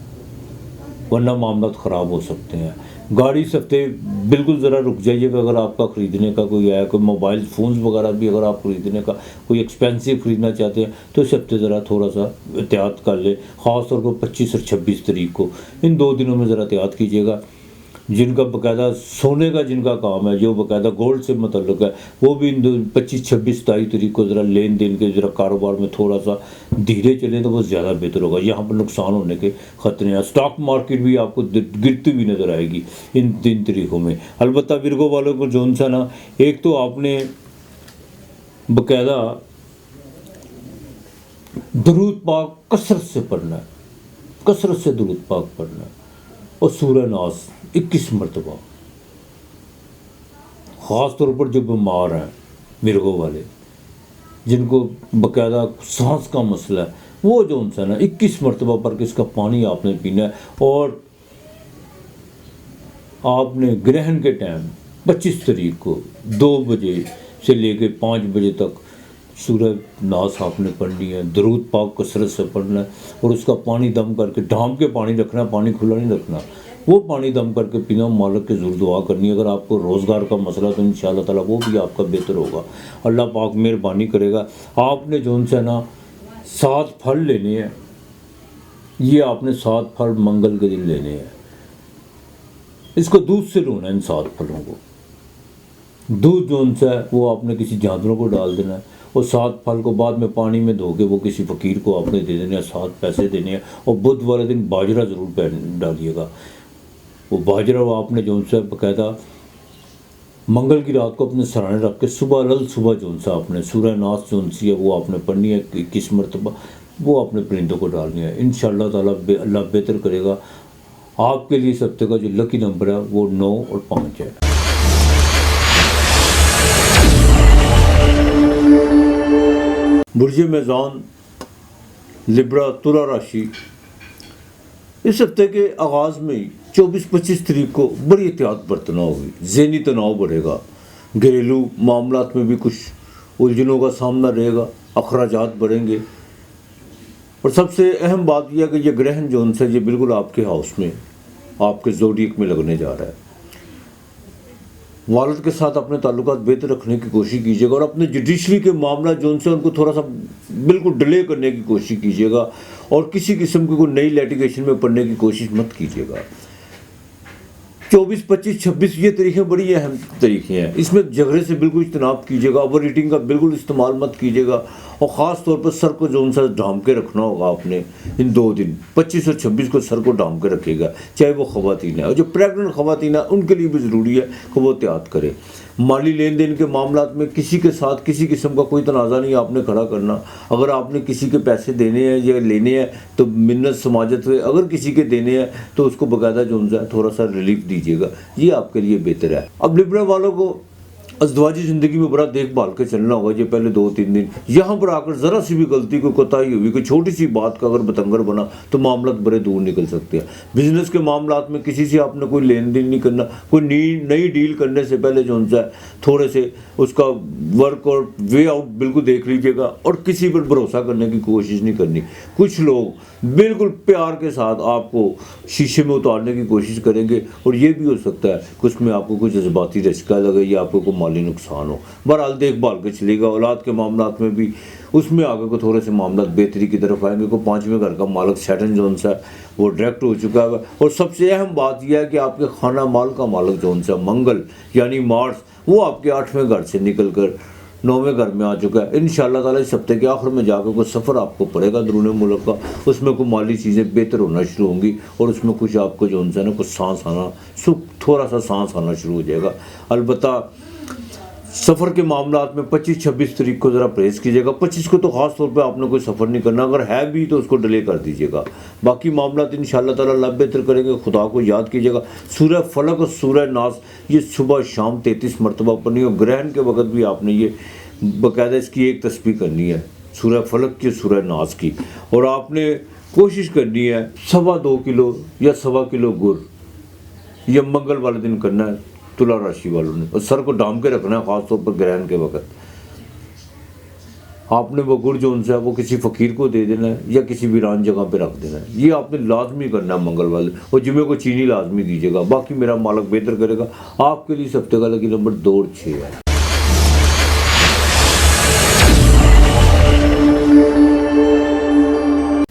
वरना मामला ख़राब हो सकते हैं। गाड़ी इस हफ्ते बिल्कुल ज़रा रुक जाइएगा। अगर आपका ख़रीदने का कोई है, कोई मोबाइल फ़ोन्स वगैरह भी अगर आप ख़रीदने का कोई एक्सपेंसिव ख़रीदना चाहते हैं तो इस हफ्ते ज़रा थोड़ा सा एहतियात कर ले। ख़ास तौर पर 25 और 26 तारीख को, इन 2 दिनों में ज़रा एहतियात कीजिएगा। जिनका बाकायदा सोने का जिनका काम है, जो बाकायदा गोल्ड से मतलब है, वो भी इन 25, 26, 27 तारीख को ज़रा लेन देन के ज़रा कारोबार में थोड़ा सा धीरे चलें तो वो ज़्यादा बेहतर होगा। यहाँ पर नुकसान होने के ख़तरे हैं। स्टॉक मार्केट भी आपको गिरती हुई नज़र आएगी इन 3 तारीखों में। अलबत्ता विरगो वालों को जो सा ना, एक तो आपने बाकायदा दरूद पाक कसरत से पढ़ना है, कसरत से दरूद पाक पढ़ना है। और सूरह नास 21 मरतबा, ख़ास طور پر جو بیمار ہیں مرغوں والے، جن کو باقاعدہ سانس کا مسئلہ ہے، وہ جو ان سے نا 21 مرتبہ پر کہ اس کا پانی آپ نے پینا ہے، اور آپ نے گرہن کے ٹائم 25 تاریخ کو 2 بجے سے لے کے 5 بجے تک سورہ ناس آپ نے پڑھنی ہے، درود پاک کثرت سے پڑھنا ہے، اور اس کا پانی دم کر کے ڈھانپ کے پانی رکھنا ہے، پانی کھلا نہیں رکھنا، وہ پانی دم کر کے پینا، مالک کے ضرور دعا کرنی ہے۔ اگر آپ کو روزگار کا مسئلہ تو انشاءاللہ تعالیٰ وہ بھی آپ کا بہتر ہوگا، اللہ پاک مہربانی کرے گا۔ آپ نے جو ان سے نا 7 پھل لینے ہیں، یہ آپ نے 7 پھل منگل کے دن لینے ہیں، اس کو دودھ سے دھونا ہے، ان 7 پھلوں کو دودھ جو ان سے ہے وہ آپ نے کسی جانوروں کو ڈال دینا ہے، اور 7 پھل کو بعد میں پانی میں دھو کے وہ کسی فقیر کو آپ نے دے دینے ہیں، 7 پیسے دینے ہیں، اور بدھ والے دن باجرہ ضرور ڈالیے گا، وہ باجرہ وہ آپ نے جو ان سے باقاعدہ منگل کی رات کو اپنے سرانے رکھ کے صبح صبح جو ان سے آپ نے سورہ ناس جو ان سی ہے وہ آپ نے پڑھنی ہے 21 مرتبہ، وہ اپنے پرندوں کو ڈالنی ہے، انشاءاللہ تعالیٰ اللہ بہتر کرے گا۔ آپ کے لیے اس ہفتے کا جو لکی نمبر ہے وہ 9 اور 5 ہے۔ برج میزان لبرا تلا راشی، اس ہفتے کے آغاز میں ہی 24-25 تاریخ کو بڑی احتیاط برتنا ہوگی، ذہنی تناؤ بڑھے گا، گھریلو معاملات میں بھی کچھ الجھنوں کا سامنا رہے گا، اخراجات بڑھیں گے، اور سب سے اہم بات یہ ہے کہ یہ گرہن جو ان سے یہ بالکل آپ کے ہاؤس میں، آپ کے زوڈیک میں لگنے جا رہا ہے۔ والد کے ساتھ اپنے تعلقات بہتر رکھنے کی کوشش کیجیے گا، اور اپنے جوڈیشری کے معاملات جو ان سے ان کو تھوڑا سا بالکل ڈیلے کرنے کی کوشش کیجیے گا، اور کسی قسم کی کوئی نئی لیٹیگیشن میں پڑھنے کی کوشش مت کیجیے گا۔ 24، 25، 26 یہ تاریخیں بڑی اہم تاریخیں ہیں، اس میں جھگڑے سے بالکل اجتناب کیجیے گا، اوور ایٹنگ کا بالکل استعمال مت کیجیے گا، اور خاص طور پر سر کو جو ان سے ڈھانپ کے رکھنا ہوگا آپ نے ان 2 دن 25 اور 26 کو سر کو ڈھانپ کے رکھے گا، چاہے وہ خواتین ہیں، اور جو پریگننٹ خواتین ہیں ان کے لیے بھی ضروری ہے کہ وہ احتیاط کرے۔ مالی لین دین کے معاملات میں کسی کے ساتھ کسی قسم کا کوئی تنازع نہیں آپ نے کھڑا کرنا، اگر آپ نے کسی کے پیسے دینے ہیں یا لینے ہیں تو منت سماجت ہوئے، اگر کسی کے دینے ہیں تو اس کو باقاعدہ جو ہے تھوڑا سا ریلیف دیجیے گا، یہ آپ کے لیے بہتر ہے۔ اب لبرا والوں کو ازدواجی زندگی میں بڑا دیکھ بھال کے چلنا ہوگا، یہ پہلے 2-3 دن یہاں پر آ کر ذرا سی بھی غلطی کو کوتاہی ہوئی، کوئی چھوٹی سی بات کا اگر بتنگڑ بنا تو معاملات بڑے دور نکل سکتے ہیں۔ بزنس کے معاملات میں کسی سے آپ نے کوئی لین دین نہیں کرنا، کوئی نئی ڈیل کرنے سے پہلے جو ان سے تھوڑے سے اس کا ورک اور وے آؤٹ بالکل دیکھ لیجیے گا، اور کسی پر بھروسہ کرنے کی کوشش نہیں کرنی۔ کچھ لوگ بالکل پیار کے ساتھ آپ کو شیشے میں اتارنے کی کوشش کریں گے، اور یہ بھی ہو سکتا ہے کہ اس میں آپ کو کوئی جذباتی رشکہ لگے یا آپ کو کوئی مالی نقصان ہو۔ بہرحال دیکھ بھال کے چلے گا۔ اولاد کے معاملات میں بھی اس میں آگے کو تھوڑے سے معاملات بہتری کی طرف آئیں گے۔ کو 5ویں گھر کا مالک سیٹرن جو ہے وہ ڈائریکٹ ہو چکا ہے، اور سب سے اہم بات یہ ہے کہ آپ کے خانہ مال کا مالک جو ہے منگل یعنی مارس، وہ آپ کے 8ویں گھر سے نکل کر 9ویں گھر میں آ چکا ہے۔ انشاءاللہ تعالیٰ اس ہفتے کے آخر میں جا کے کوئی سفر آپ کو پڑے گا درون ملک کا، اس میں کوئی مالی چیزیں بہتر ہونا شروع ہوں گی، اور اس میں کچھ آپ کو جو ہے نا کچھ سانس آنا، تھوڑا سا سانس آنا شروع ہو جائے گا۔ البتہ سفر کے معاملات میں 25-26 تاریخ کو ذرا پرہیز کیجیے گا۔ 25 کو تو خاص طور پہ آپ نے کوئی سفر نہیں کرنا، اگر ہے بھی تو اس کو ڈیلے کر دیجیے گا۔ باقی معاملات انشاءاللہ تعالیٰ اللہ بہتر کریں گے۔ خدا کو یاد کیجیے گا، سورہ فلق اور سورہ ناس یہ صبح شام 33 مرتبہ پڑھنی ہے، اور گرہن کے وقت بھی آپ نے یہ باقاعدہ اس کی ایک تسبیح کرنی ہے، سورہ فلق کی سورہ ناس کی، اور آپ نے کوشش کرنی ہے 2.25 کلو یا 1.25 کلو گر یہ منگل والے دن کرنا ہے تلا راشی والوں نے، اور سر کو ڈھانپ کے رکھنا ہے خاص طور پر گرہن کے وقت۔ آپ نے وہ گڑ جو ان سے ہے وہ کسی فقیر کو دے دینا ہے یا کسی ویران جگہ پہ رکھ دینا ہے، یہ آپ نے لازمی کرنا ہے منگل والے، اور جمعے کو چینی لازمی دیجیے گا۔ باقی میرا مالک بہتر کرے گا۔ آپ کے لیے اس ہفتے کا لکی نمبر 2 اور 6 ہے۔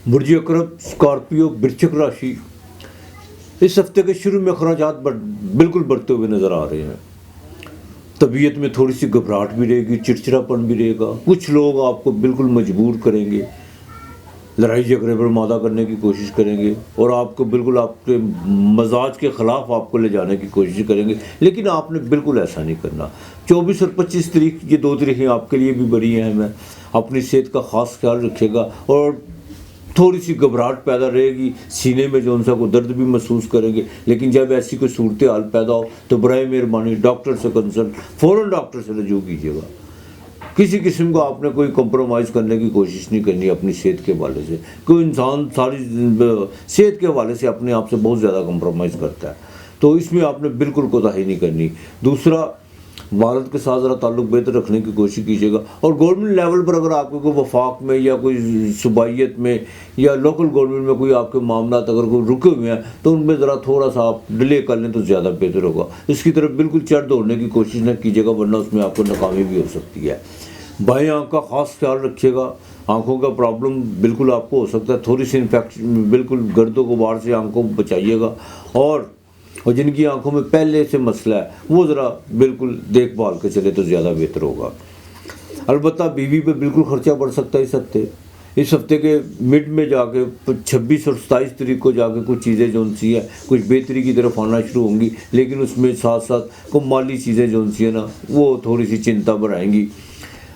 برج عقرب اسکارپیو برچک راشی، اس ہفتے کے شروع میں اخراجات بالکل بڑھتے ہوئے نظر آ رہے ہیں۔ طبیعت میں تھوڑی سی گھبراہٹ بھی رہے گی، چڑچڑا پن بھی رہے گا، کچھ لوگ آپ کو بالکل مجبور کریں گے، لڑائی جھگڑے پر مادہ کرنے کی کوشش کریں گے، اور آپ کو بالکل آپ کے مزاج کے خلاف آپ کو لے جانے کی کوشش کریں گے، لیکن آپ نے بالکل ایسا نہیں کرنا۔ 24 اور 25 تاریخ یہ 2 تاریخیں آپ کے لیے بھی بڑی اہم ہیں۔ اپنی صحت کا خاص خیال رکھیے گا، اور थोड़ी सी घबराहट पैदा रहेगी, सीने में जो सा को दर्द भी महसूस करेंगे। लेकिन जब ऐसी कोई सूरत हाल पैदा हो तो बराए मेहरबानी डॉक्टर से कंसल्ट, फ़ौरन डॉक्टर से रजू कीजिएगा। किसी किस्म का आपने कोई कॉम्प्रोमाइज़ करने की कोशिश नहीं करनी अपनी सेहत के हवाले से। कोई इंसान सारी सेहत के हवाले से अपने आप से बहुत ज़्यादा कॉम्प्रोमाइज़ करता है, तो इसमें आपने बिल्कुल कोताही नहीं करनी। दूसरा, भारत के साथ ज़रा ताल्लुक़ बेहतर रखने की कोशिश कीजिएगा। और गवर्नमेंट लेवल पर अगर आपको कोई वफाक में या कोई सूबाइयत में या लोकल गवर्नमेंट में कोई आपके मामला अगर कोई रुके हुए हैं तो उनमें ज़रा थोड़ा सा आप डिले कर लें तो ज़्यादा बेहतर होगा। इसकी तरफ बिल्कुल चढ़ दौड़ने की कोशिश न कीजिएगा, वरना उसमें आपको नाकामी भी हो सकती है। बाएं आँख का ख़ास ख्याल रखिएगा। आँखों का प्रॉब्लम बिल्कुल आपको हो सकता है, थोड़ी सी इन्फेक्शन, बिल्कुल गर्दो गुबार से आँखों को बचाइएगा। और जिनकी आंखों में पहले से मसला है वो ज़रा बिल्कुल देखभाल के चले तो ज़्यादा बेहतर होगा। अलबत्ता बीवी पे बिल्कुल ख़र्चा बढ़ सकता है इस हफ्ते के मिड में जाके 26 और 27 तारीख को जाके कुछ चीज़ें जो सी है कुछ बेहतरी की तरफ आना शुरू होंगी, लेकिन उसमें साथ साथ को माली चीज़ें जो सी है ना वो थोड़ी सी चिंता बढ़ाएंगी।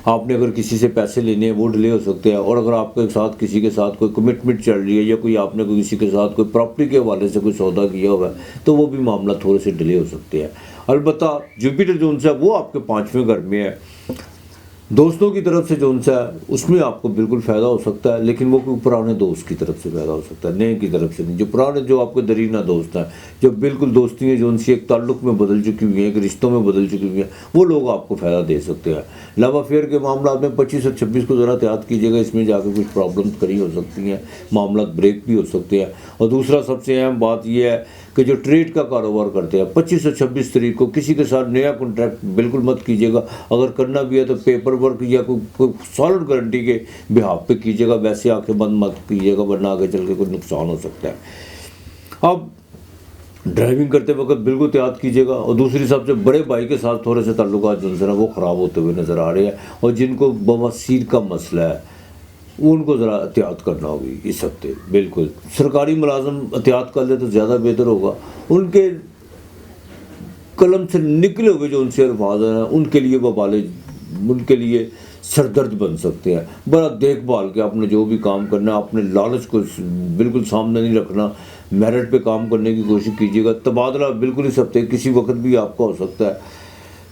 आपने अगर किसी से पैसे लेने हैं वो डिले हो सकते हैं, और अगर आपके साथ किसी के साथ कोई कमिटमेंट चल रही है या कोई आपने कोई किसी के साथ कोई प्रॉपर्टी के हवाले से कोई सौदा किया हुआ है तो वो भी मामला थोड़े से डिले हो सकते हैं। अलबत्ता जुपिटर जो है वो आपके 5वें घर में है। दोस्तों की तरफ से जो है उसमें आपको बिल्कुल फ़ायदा हो सकता है, लेकिन वो कोई पुराने दोस्त की तरफ से फ़ायदा हो सकता है, नए की तरफ से नहीं। जो पुराने जो आपके दरीना दोस्त हैं, जो बिल्कुल दोस्ती जो उनसे एक ताल्लुक़ में बदल चुकी हुई हैं, एक रिश्तों में बदल चुकी हुई हैं, वो लोग आपको फ़ायदा दे सकते हैं। लव अफेयर के मामला में 25 और 26 को ज़रा एहतियात कीजिएगा, इसमें जाकर कुछ प्रॉब्लम खड़ी हो सकती हैं, मामला ब्रेक भी हो सकते हैं। और दूसरा सबसे अहम बात यह है कि जो ट्रेड का कारोबार करते हैं 25 और 26 तारीख को किसी के साथ नया कॉन्ट्रैक्ट बिल्कुल मत कीजिएगा। अगर करना भी है तो पेपर वर्क या कोई सॉलिड गारंटी के बिहाफ पे कीजिएगा, वैसे आंखें बंद मत कीजिएगा, वरना आगे चल के कोई नुकसान हो सकता है। अब ड्राइविंग करते वक्त बिल्कुल एहतियात कीजिएगा। और दूसरी सबसे बड़े भाई के साथ थोड़े से ताल्लुकात जो है वो ख़राब होते हुए नज़र आ रहे हैं, और जिनको बवासीर का मसला है उनको ज़रा एहतियात करना होगी इस हफ्ते। बिल्कुल सरकारी मुलाजम एहतियात कर ले तो ज़्यादा बेहतर होगा। उनके कलम से निकले हुए जो उनसे अल्फाज हैं उनके लिए वबाले, उनके लिए सरदर्द बन सकते हैं। बड़ा देखभाल के आपने जो भी काम करना है, अपने लालच को बिल्कुल सामने नहीं रखना, मेरिट पे काम करने की कोशिश कीजिएगा। तबादला बिल्कुल इस हफ्ते किसी वक्त भी आपका हो सकता है।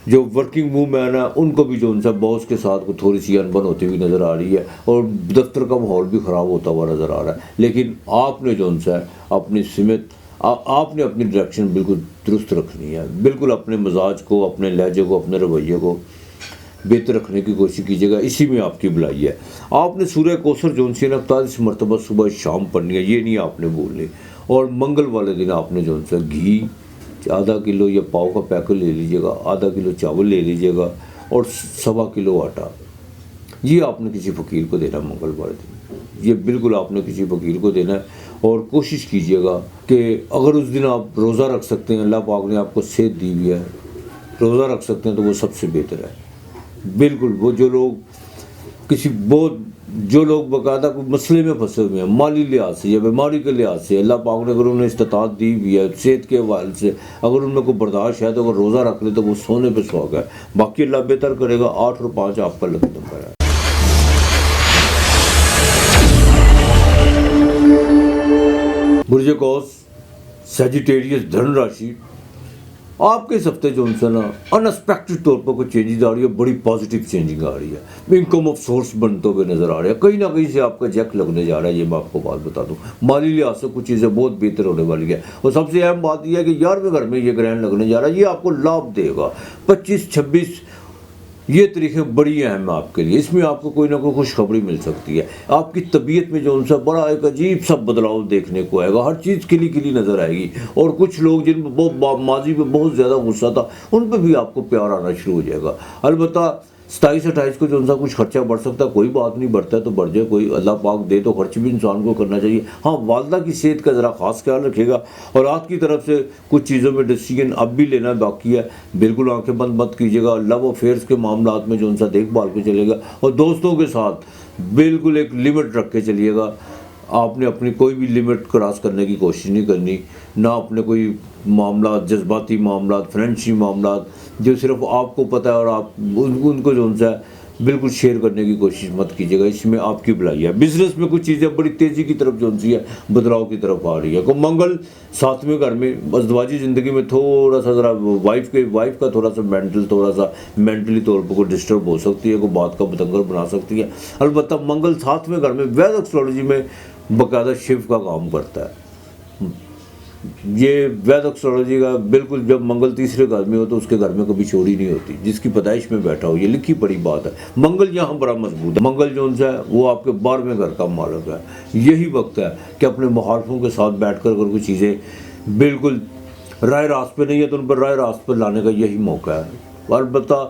जो वर्किंग वूमेन है उनको भी जो उनसे बॉस के साथ को थोड़ी सी अनबन होती हुई नज़र आ रही है, और दफ्तर का माहौल भी ख़राब होता हुआ नज़र आ रहा है। लेकिन आपने जो उनसे अपनी सीमित आपने अपनी डायरेक्शन बिल्कुल दुरुस्त रखनी है। बिल्कुल अपने मिजाज को, अपने लहजे को, अपने रवैये को बेहतर रखने की कोशिश कीजिएगा, इसी में आपकी भलाई है। आपने सूरह कौसर जो सी 41 मरतबा सुबह शाम पढ़नी है, ये नहीं आपने भूलनी। और मंगल वाले दिन आपने जो सा घी आधा किलो या पाव का पैकेट ले लीजिएगा, आधा किलो चावल ले लीजिएगा और 1.25 किलो आटा, ये आपने किसी फ़कीर को देना मंगलवार दिन। ये बिल्कुल आपने किसी फ़कीर को देना है। और कोशिश कीजिएगा कि अगर उस दिन आप रोज़ा रख सकते हैं, अल्लाह पाक ने आपको सेहत दी हुई है, रोज़ा रख सकते हैं तो वो सबसे बेहतर है। बिल्कुल वो जो लोग बाकायदा कोई मसले में फंसे हुए हैं, माली लिहाज से या बीमारी के लिहाज से, अल्लाह पाक ने अगर उन्हें इस्तिताअत दी हुई है सेहत के हवाले से, अगर उनमें कोई बर्दाश्त है तो अगर रोज़ा रख ले तो वो सोने पे सुहागा है। बाकी अल्लाह बेहतर करेगा। 8 और 5 आपका लकी नंबर है। बुर्ज कौस सैजिटेरियस धन राशि, आपके इस हफ्ते जो उनसे ना अनएक्सपेक्टेड तौर पर कोई चेंजेस आ रही है, बड़ी पॉजिटिव चेंजिंग आ रही है। इनकम ऑफ सोर्स बनते हुए नज़र आ रहे हैं, कहीं ना कहीं से आपका जैक लगने जा रहा है। ये मैं आपको बात बता दूं, माली लिहाज से कुछ चीज़ें बहुत बेहतर होने वाली है। और सबसे अहम बात यह है कि 11वें घर में ये ग्रहण लगने जा रहा है, ये आपको लाभ देगा। 25, 26 ये तरीके बड़ी अहम है आपके लिए। इसमें आपको कोई ना कोई खुशखबरी मिल सकती है। आपकी तबीयत में जो उनसे बड़ा एक अजीब सा बदलाव देखने को आएगा, हर चीज़ खिली खिली नज़र आएगी। और कुछ लोग जिन पर माजी में बहुत ज़्यादा गुस्सा था उन पर भी आपको प्यार आना शुरू हो जाएगा। अलबत्ता 27-28 को जो उनका कुछ खर्चा बढ़ सकता है, कोई बात नहीं, बढ़ता है तो बढ़ जाए, कोई अल्लाह पाक दे तो खर्च भी इंसान को करना चाहिए। हाँ, वालदा की सेहत का ज़रा ख़ास ख्याल रखेगा। और आपकी तरफ से कुछ चीज़ों में डिसीजन अब भी लेना बाकी है, बिल्कुल आंखें बंद मत कीजिएगा। लव अफेयर्स के मामला में जो उनसा देखभाल के चलेगा, और दोस्तों के साथ बिल्कुल एक लिमिट रख के चलिएगा। आपने अपनी कोई भी लिमिट क्रॉस करने की कोशिश नहीं करनी, ना अपने कोई मामला, जज्बाती मामला, फ्रेंडशिप मामला जो सिर्फ आपको पता है और आप उनको जो उनसे بالکل شیئر کرنے کی کوشش مت کیجیے گا، اس میں آپ کی بھلائی ہے۔ بزنس میں کچھ چیزیں بڑی تیزی کی طرف جو سی ہے بدلاؤ کی طرف آ رہی ہے۔ کو منگل 7ویں گھر میں ازدواجی زندگی میں تھوڑا سا ذرا وائف کا تھوڑا سا مینٹلی طور پر کوئی ڈسٹرب ہو سکتی ہے، کوئی بات کا بتنگڑ بنا سکتی ہے۔ البتہ منگل 7ویں گھر میں ویدک ایسٹرالوجی میں باقاعدہ شیو کا کام کرتا ہے۔ یہ ویدک ایسٹرالوجی کا بالکل، جب منگل تیسرے گھر میں ہو تو اس کے گھر میں کبھی چوری نہیں ہوتی، جس کی پیدائش میں بیٹھا ہو، یہ لکھی پڑی بات ہے۔ منگل یہاں بڑا مضبوط ہے۔ منگل جو ہے وہ آپ کے 12ویں گھر کا مالک ہے۔ یہی وقت ہے کہ اپنے مخالفوں کے ساتھ بیٹھ کر اگر کوئی چیزیں بالکل رائے راست پہ نہیں ہے تو ان پر رائے راست پہ لانے کا یہی موقع ہے۔ البتہ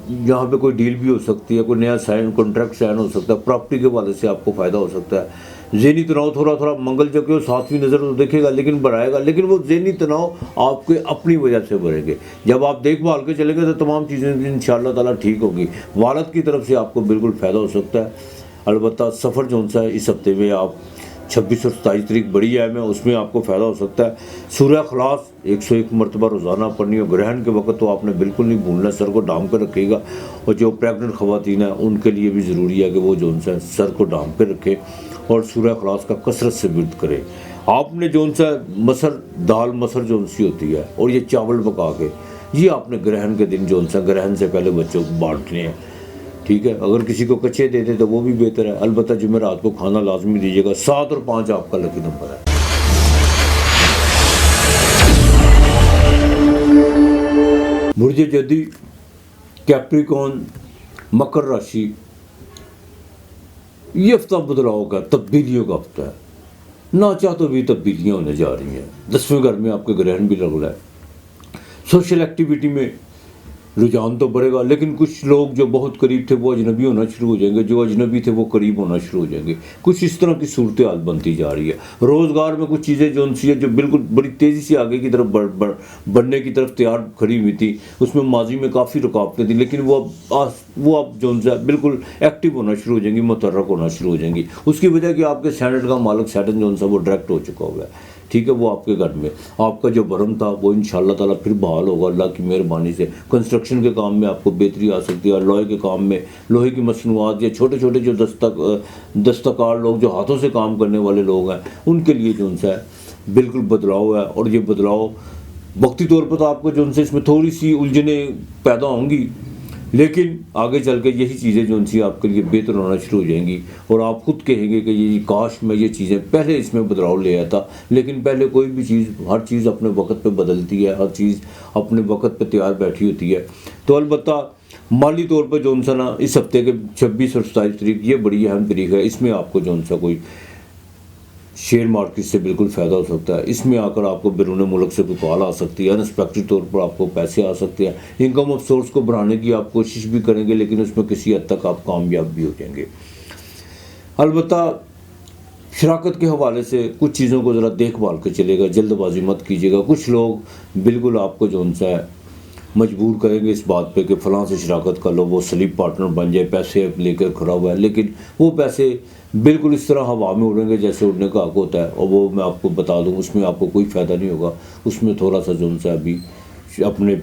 یہاں پہ کوئی ڈیل بھی ہو سکتی ہے، کوئی نیا کانٹریکٹ سائن ہو سکتا ہے، پراپرٹی کے حوالے سے آپ کو فائدہ ہو سکتا ہے۔ ذہنی تناؤ تھوڑا منگل جو کہ وہ 7ویں نظر تو دیکھے گا لیکن بڑھائے گا، لیکن وہ ذہنی تناؤ آپ کے اپنی وجہ سے بڑھیں گے۔ جب آپ دیکھ بھال کے چلیں گے تو تمام چیزیں انشاءاللہ تعالیٰ ٹھیک ہوگی۔ والد کی طرف سے آپ کو بالکل فائدہ ہو سکتا ہے۔ البتہ سفر جو ہے اس ہفتے میں آپ 26 اور 27 تاریخ بڑی ہے میں اس میں آپ کو فائدہ ہو سکتا ہے۔ سورہ اخلاص 101 مرتبہ روزانہ پڑھنی ہے۔ گرہن کے وقت تو آپ نے بالکل نہیں بھولنا، سر کو ڈھانپ کے رکھے گا، اور جو پریگننٹ خواتین ہیں ان کے لیے بھی ضروری ہے کہ وہ جو ہے سر کو ڈھانپ کے رکھے اور سورہ اخلاص کا کثرت سے ورد کرے۔ آپ نے جو مسر دال مسر جو سی ہوتی ہے اور یہ چاول پکا کے یہ آپ نے گرہن کے دن جو گرہن سے پہلے بچوں کو بانٹنے ہیں، ٹھیک ہے۔ اگر کسی کو کچے دیتے تو وہ بھی بہتر ہے۔ البتہ جمعرات کو کھانا لازمی دیجیے گا۔ 7 اور 5 آپ کا لکی نمبر ہے۔ برج جدی کیپریکون مکر راشی، یہ ہفتہ بدلاؤ کا، تبدیلیوں کا ہفتہ ہے۔ نہ چاہتے بھی تبدیلیاں ہونے جا رہی ہیں۔ 10ویں گھر میں آپ کے گرہن بھی لگ رہا ہے۔ سوشل ایکٹیویٹی میں رجحان تو بڑھے گا، لیکن کچھ لوگ جو بہت قریب تھے وہ اجنبی ہونا شروع ہو جائیں گے، جو اجنبی تھے وہ قریب ہونا شروع ہو جائیں گے۔ کچھ اس طرح کی صورتحال بنتی جا رہی ہے۔ روزگار میں کچھ چیزیں جو بالکل بڑی تیزی سے آگے کی طرف بڑھنے کی طرف تیار کھڑی ہوئی تھی، اس میں ماضی میں کافی رکاوٹیں تھیں، لیکن وہ اب جو بالکل ایکٹیو ہونا شروع ہو جائیں گی، متحرک ہونا شروع ہو جائیں گی۔ اس کی وجہ کہ آپ کے سینٹ کا مالک سیٹن جو وہ ڈائریکٹ ہو چکا ہوا ہے، ٹھیک ہے۔ وہ آپ کے گھر میں آپ کا جو برم تھا وہ انشاءاللہ تعالیٰ پھر بحال ہوگا اللہ کی مہربانی سے۔ کنسٹرکشن کے کام میں آپ کو بہتری آ سکتی ہے، اور لوہے کے کام میں لوہے کی مصنوعات یا چھوٹے چھوٹے جو دستکار لوگ جو ہاتھوں سے کام کرنے والے لوگ ہیں ان کے لیے جو ہے بالکل بدلاؤ ہے۔ اور یہ بدلاؤ وقتی طور پر تو آپ کو جو اس میں تھوڑی سی الجھنیں پیدا ہوں گی، لیکن آگے چل کے یہی چیزیں جو آپ کے لیے بہتر ہونا شروع ہو جائیں گی، اور آپ خود کہیں گے کہ یہ کاش میں یہ چیزیں پہلے اس میں بدلاؤ لے آیا تھا۔ لیکن پہلے کوئی بھی چیز، ہر چیز اپنے وقت پہ بدلتی ہے، ہر چیز اپنے وقت پہ تیار بیٹھی ہوتی ہے۔ تو البتہ مالی طور پہ جو نا اس ہفتے کے 26 اور 27 تاریخ یہ بڑی اہم تاریخ ہے۔ اس میں آپ کو جو کوئی شیئر مارکیٹ سے بالکل فائدہ ہو سکتا ہے۔ اس میں آ کر آپ کو بیرون ملک سے کوئی کال آ سکتی ہے، انسپیکٹڈ طور پر آپ کو پیسے آ سکتے ہیں۔ انکم آف سورس کو بڑھانے کی آپ کوشش بھی کریں گے، لیکن اس میں کسی حد تک آپ کامیاب بھی ہو جائیں گے۔ البتہ شراکت کے حوالے سے کچھ چیزوں کو ذرا دیکھ بھال کے چلے گا، جلد بازی مت کیجیے گا۔ کچھ لوگ بالکل آپ کو جو ہے مجبور کریں گے اس بات پہ کہ فلاں سے شراکت کر لو، وہ سلیپ پارٹنر بن جائے، پیسے لے کر کھڑا ہوا ہے، لیکن وہ پیسے بالکل اس طرح ہوا میں اڑیں گے جیسے اڑنے کا حق ہوتا ہے، اور وہ میں آپ کو بتا دوں اس میں آپ کو کوئی فائدہ نہیں ہوگا۔ اس میں تھوڑا سا جو ابھی اپنے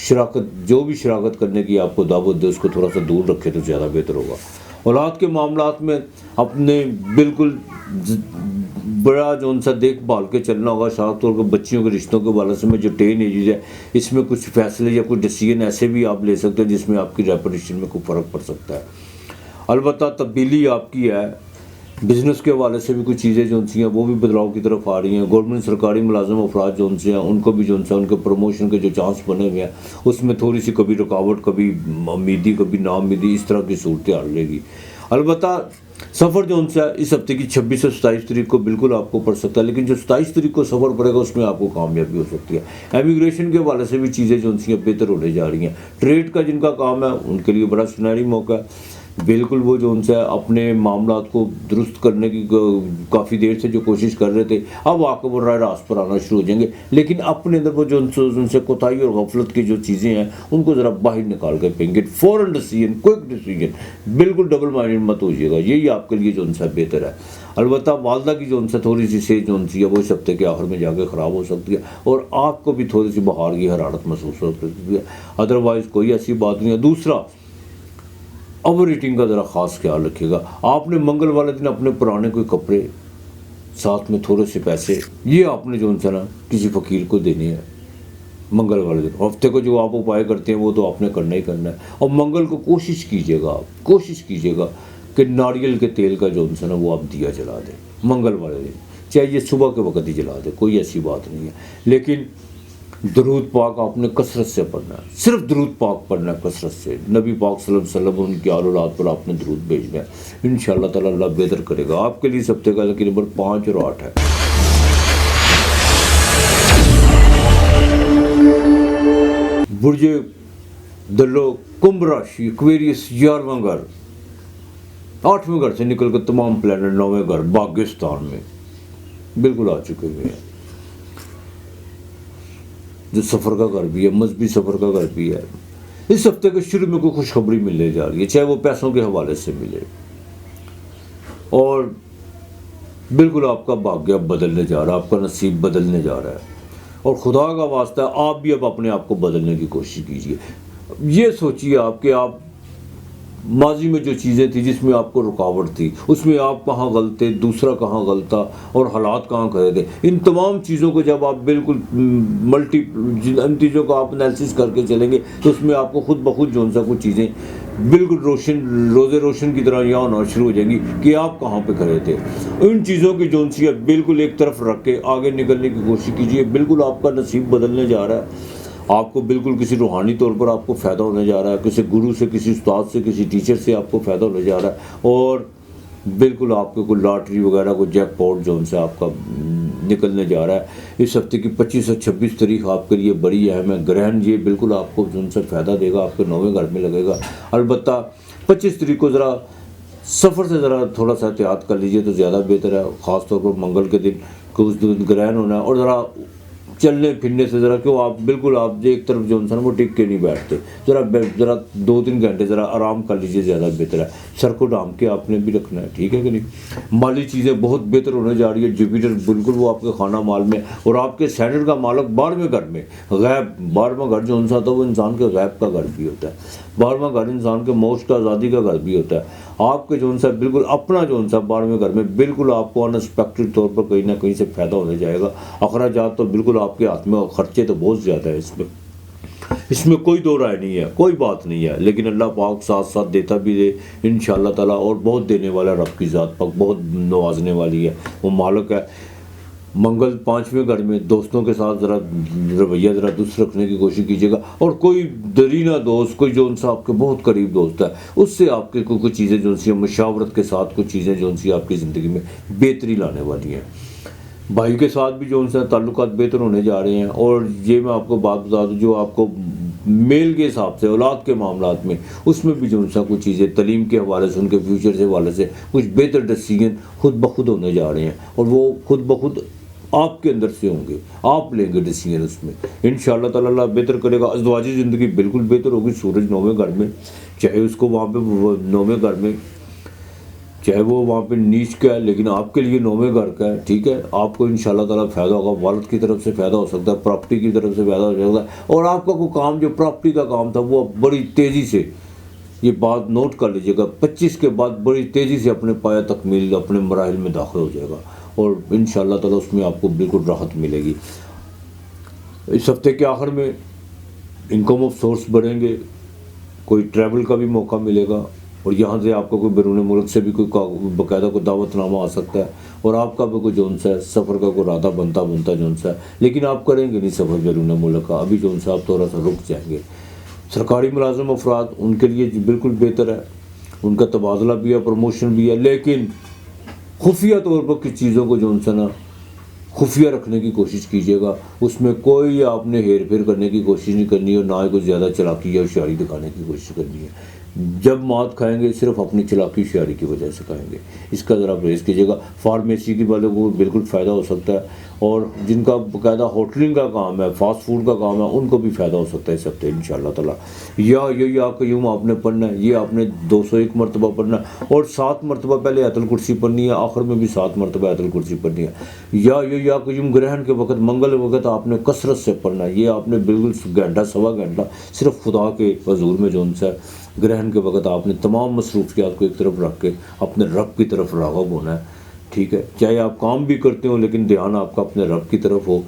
شراکت، جو بھی شراکت کرنے کی آپ کو دعوت دے اس کو تھوڑا سا دور رکھے تو زیادہ بہتر ہوگا۔ اولاد کے معاملات میں اپنے بالکل بڑا جو دیکھ بھال کے چلنا ہوگا۔ خاص طور پر بچیوں کے رشتوں کے حوالے سے میں جو ٹین ایجز ہے اس میں کچھ فیصلے یا کوئی ڈیسیجن ایسے بھی آپ لے سکتے ہیں جس میں آپ کی ریپوٹیشن میں کوئی فرق پڑ سکتا ہے۔ البتہ تبدیلی آپ کی ہے۔ بزنس کے حوالے سے بھی کچھ چیزیں جو ہیں وہ بھی بدلاؤ کی طرف آ رہی ہیں۔ گورنمنٹ سرکاری ملازم افراد جو ہیں ان کو بھی جو ہے ان کے پروموشن کے جو چانس بنے ہوئے ہیں اس میں تھوڑی سی کبھی رکاوٹ، کبھی امیدی، کبھی نا امیدی، اس طرح کی صورتحال رہے گی۔ البتہ سفر جو ہے اس ہفتے کی 26 اور 27 تاریخ کو بالکل آپ کو پڑ سکتا ہے، لیکن جو 27 تاریخ کو سفر پڑے گا اس میں آپ کو کامیابی ہو سکتی ہے۔ ایمیگریشن کے حوالے سے بھی چیزیں جو ہیں بہتر ہونے جا رہی ہیں۔ ٹریڈ کا جن کا کام ہے ان کے لیے بڑا سنہری موقع ہے۔ بالکل وہ جو اپنے معاملات کو درست کرنے کی کافی دیر سے جو کوشش کر رہے تھے اب آ کے وہ راہ راست پر آنا شروع ہو جائیں گے، لیکن اپنے اندر وہ جو ان سے کوتاہی اور غفلت کی جو چیزیں ہیں ان کو ذرا باہر نکال کے پھینکیں گے۔ فوراً ڈیسیجن، کوئک ڈیسیجن، بالکل ڈبل مائنڈ مت ہوئیے گا، یہی آپ کے لیے جو بہتر ہے۔ البتہ والدہ کی جو تھوڑی سی صحت جو ہے وہ اس ہفتے کے آخر میں جا کے خراب ہو سکتی ہے، اور آپ کو بھی تھوڑی سی بخار کی حرارت محسوس ہو سکتی ہے۔ ادروائز کوئی ایسی بات نہیں ہے۔ دوسرا اوور ایٹنگ کا ذرا خاص خیال رکھیے گا. آپ نے منگل والے دن اپنے پرانے کوئی کپڑے ساتھ میں تھوڑے سے پیسے یہ آپ نے جو ہے نا کسی فقیر کو دینے ہیں منگل والے دن. ہفتے کو جو آپ اپائے کرتے ہیں وہ تو آپ نے کرنا ہی کرنا ہے. اور منگل کو کوشش کیجیے گا، آپ کوشش کیجیے گا کہ ناریل کے تیل کا جو ہے نا وہ آپ دیا جلا دیں منگل والے دن، چاہے یہ صبح کے وقت ہی جلا دیں، کوئی ایسی بات نہیں ہے. لیکن درود پاک آپ نے کثرت سے پڑھنا ہے، صرف درود پاک پڑھنا ہے کثرت سے. نبی پاک صلی اللہ علیہ وسلم ان کی آل اولاد پر آپ نے درود بھیجنا ہے. انشاءاللہ تعالیٰ اللہ بہتر کرے گا آپ کے لیے. اس ہفتے کا لکی نمبر 5 اور 8 ہے. برج دلو کمبھ راشی ایکویریس 11واں گھر، 8ویں گھر سے نکل کر تمام پلانٹ 9ویں گھر باغستان میں بالکل آ چکے ہوئے ہیں. جو سفر کا گھر بھی ہے، مذہبی سفر کا گھر بھی ہے. اس ہفتے کے شروع میں کوئی خوشخبری ملنے جا رہی ہے، چاہے وہ پیسوں کے حوالے سے ملے، اور بالکل آپ کا بھاگیہ بدلنے جا رہا ہے، آپ کا نصیب بدلنے جا رہا ہے. اور خدا کا واسطہ ہے آپ بھی اب اپنے آپ کو بدلنے کی کوشش کیجیے. یہ سوچیے آپ کہ آپ ماضی میں جو چیزیں تھیں جس میں آپ کو رکاوٹ تھی اس میں آپ کہاں غلط تھے، دوسرا کہاں غلط تھا، اور حالات کہاں کھڑے تھے. ان تمام چیزوں کو جب آپ بالکل ان چیزوں کو آپ انالیسس کر کے چلیں گے تو اس میں آپ کو خود بخود جو سا کچھ چیزیں بالکل روزے روشن کی طرح یہاں ہونا شروع ہو جائیں گی کہ آپ کہاں پہ کھڑے تھے. ان چیزوں کی جو سی بالکل ایک طرف رکھ کے آگے نکلنے کی کوشش کیجیے. بالکل آپ کا نصیب بدلنے جا رہا ہے. آپ کو بالکل کسی روحانی طور پر آپ کو فائدہ ہونے جا رہا ہے، کسی گرو سے، کسی استاد سے، کسی ٹیچر سے آپ کو فائدہ ہونے جا رہا ہے. اور بالکل آپ کو کوئی لاٹری وغیرہ کوئی جیک پاٹ جو ان سے آپ کا نکلنے جا رہا ہے. اس ہفتے کی 25 اور 26 تاریخ آپ کے لیے بڑی اہم ہے. گرہن یہ بالکل آپ کو جو ان سے فائدہ دے گا، آپ کے 9ویں گھر میں لگے گا. البتہ 25 تاریخ کو ذرا سفر سے ذرا تھوڑا سا احتیاط کر لیجئے تو زیادہ بہتر ہے، خاص طور پر منگل کے دن کہ اس دن گرہن ہونا ہے. اور ذرا چلنے پھرنے سے ذرا کیوں آپ بالکل آپ ایک طرف جو انسان وہ ٹک کے نہیں بیٹھتے، ذرا 2-3 گھنٹے ذرا آرام کر لیجیے، زیادہ بہتر ہے. سر کو ڈھانپ کے آپ نے بھی رکھنا ہے، ٹھیک ہے کہ نہیں. مالی چیزیں بہت بہتر ہونے جا رہی ہے. جوپیٹر بالکل وہ آپ کے خانہ مال میں، اور آپ کے سینٹر کا مالک 12ویں گھر میں. غیب 12واں گھر جو انسان ہوتا ہے وہ انسان کے غیب کا گھر بھی ہوتا ہے. 12واں گھر انسان کے موش کا آزادی کا گھر بھی ہوتا ہے. آپ کے جو ان سا بالکل اپنا جو ان سا 12ویں گھر میں بالکل آپ کو انسپیکٹڈ طور پر کہیں نہ کہیں سے فائدہ ہونے جائے گا. اخراجات تو بالکل آپ کے ہاتھ میں، اور خرچے تو بہت زیادہ ہے. اس میں کوئی دو رائے نہیں ہے، کوئی بات نہیں ہے. لیکن اللہ پاک ساتھ ساتھ دیتا بھی دے انشاءاللہ تعالیٰ. اور بہت دینے والا رب کی ذات پاک بہت نوازنے والی ہے، وہ مالک ہے. منگل 5ویں گھر میں دوستوں کے ساتھ ذرا رویہ ذرا درست رکھنے کی کوشش کیجیے گا. اور کوئی درینہ دوست، کوئی جو ان سے آپ کے بہت قریب دوست ہے، اس سے آپ کے کچھ چیزیں جو سی مشاورت کے ساتھ کچھ چیزیں جو سی آپ کی زندگی میں بہتری لانے والی ہیں. بھائی کے ساتھ بھی جو ان سے تعلقات بہتر ہونے جا رہے ہیں. اور یہ میں آپ کو بات بتا دوں، جو آپ کو میل کے حساب سے اولاد کے معاملات میں، اس میں بھی جو ان سے کچھ چیزیں تعلیم کے حوالے سے، ان کے فیوچر کے حوالے سے کچھ بہتر ڈیسیجن خود بخود ہونے جا رہے ہیں. اور وہ خود بخود آپ کے اندر سے ہوں گے، آپ لیں گے ڈیسیجن اس میں. انشاءاللہ تعالیٰ اللہ بہتر کرے گا. ازدواجی زندگی بالکل بہتر ہوگی. سورج 9ویں گھر میں، چاہے اس کو وہاں پہ 9ویں گھر میں، چاہے وہ وہاں پہ نیچ کا ہے، لیکن آپ کے لیے 9ویں گھر کا ہے، ٹھیک ہے. آپ کو انشاءاللہ تعالیٰ فائدہ ہوگا. والد کی طرف سے فائدہ ہو سکتا ہے، پراپرٹی کی طرف سے فائدہ ہو سکتا ہے. اور آپ کا کوئی کام جو پراپرٹی کا کام تھا وہ بڑی تیزی سے، یہ بات نوٹ کر لیجیے گا، 25 کے بعد بڑی تیزی سے اپنے پایہ تکمیل، اپنے مراحل میں داخل ہو جائے گا. اور انشاءاللہ تعالیٰ اس میں آپ کو بالکل راحت ملے گی. اس ہفتے کے آخر میں انکم آف سورس بڑھیں گے، کوئی ٹریول کا بھی موقع ملے گا. اور یہاں سے آپ کو کوئی بیرون ملک سے بھی کوئی باقاعدہ کوئی دعوت نامہ آ سکتا ہے. اور آپ کا بھی کوئی جون سا ہے سفر کا کوئی ارادہ بنتا جون سا ہے، لیکن آپ کریں گے نہیں سفر بیرون ملک کا. ابھی جون سا آپ تھوڑا سا رک جائیں گے. سرکاری ملازم افراد، ان کے لیے بالکل بہتر ہے، ان کا تبادلہ بھی ہے، پروموشن بھی ہے. لیکن خفیہ طور پر کچھ چیزوں کو جو ان سے نا خفیہ رکھنے کی کوشش کیجیے گا. اس میں کوئی آپ نے ہیر پھیر کرنے کی کوشش نہیں کرنی، اور نہ ہی کوئی زیادہ چلاکی یا ہوشیاری دکھانے کی کوشش کرنی ہے. جب مات کھائیں گے صرف اپنی چلاکی ہوشیاری کی وجہ سے کھائیں گے. اس کا ذرا پرہیز کیجیے گا. فارمیسی کی والوں کو بالکل فائدہ ہو سکتا ہے، اور جن کا باقاعدہ ہوٹلنگ کا کام ہے، فاسٹ فوڈ کا کام ہے، ان کو بھی فائدہ ہو سکتا ہے اس ہفتے انشاءاللہ تعالیٰ. یا قیوم آپ نے پڑھنا ہے، یہ آپ نے 201 مرتبہ پڑھنا ہے. اور 7 مرتبہ پہلے آیت الکرسی پڑھنی ہے، آخر میں بھی 7 مرتبہ آیت الکرسی پڑھنی ہے. یا قیوم گرہن کے وقت، منگل وقت آپ نے کثرت سے پڑھنا ہے. یہ آپ نے بالکل گھنٹہ سوا گھنٹہ صرف خدا کے حضور میں جو ان سے ग्रहण के वक्त आपने तमाम मसरूफियात को एक तरफ रख के अपने रब की तरफ राग़िब होना है, ठीक है। चाहे आप काम भी करते हो लेकिन ध्यान आपका अपने रब की तरफ हो,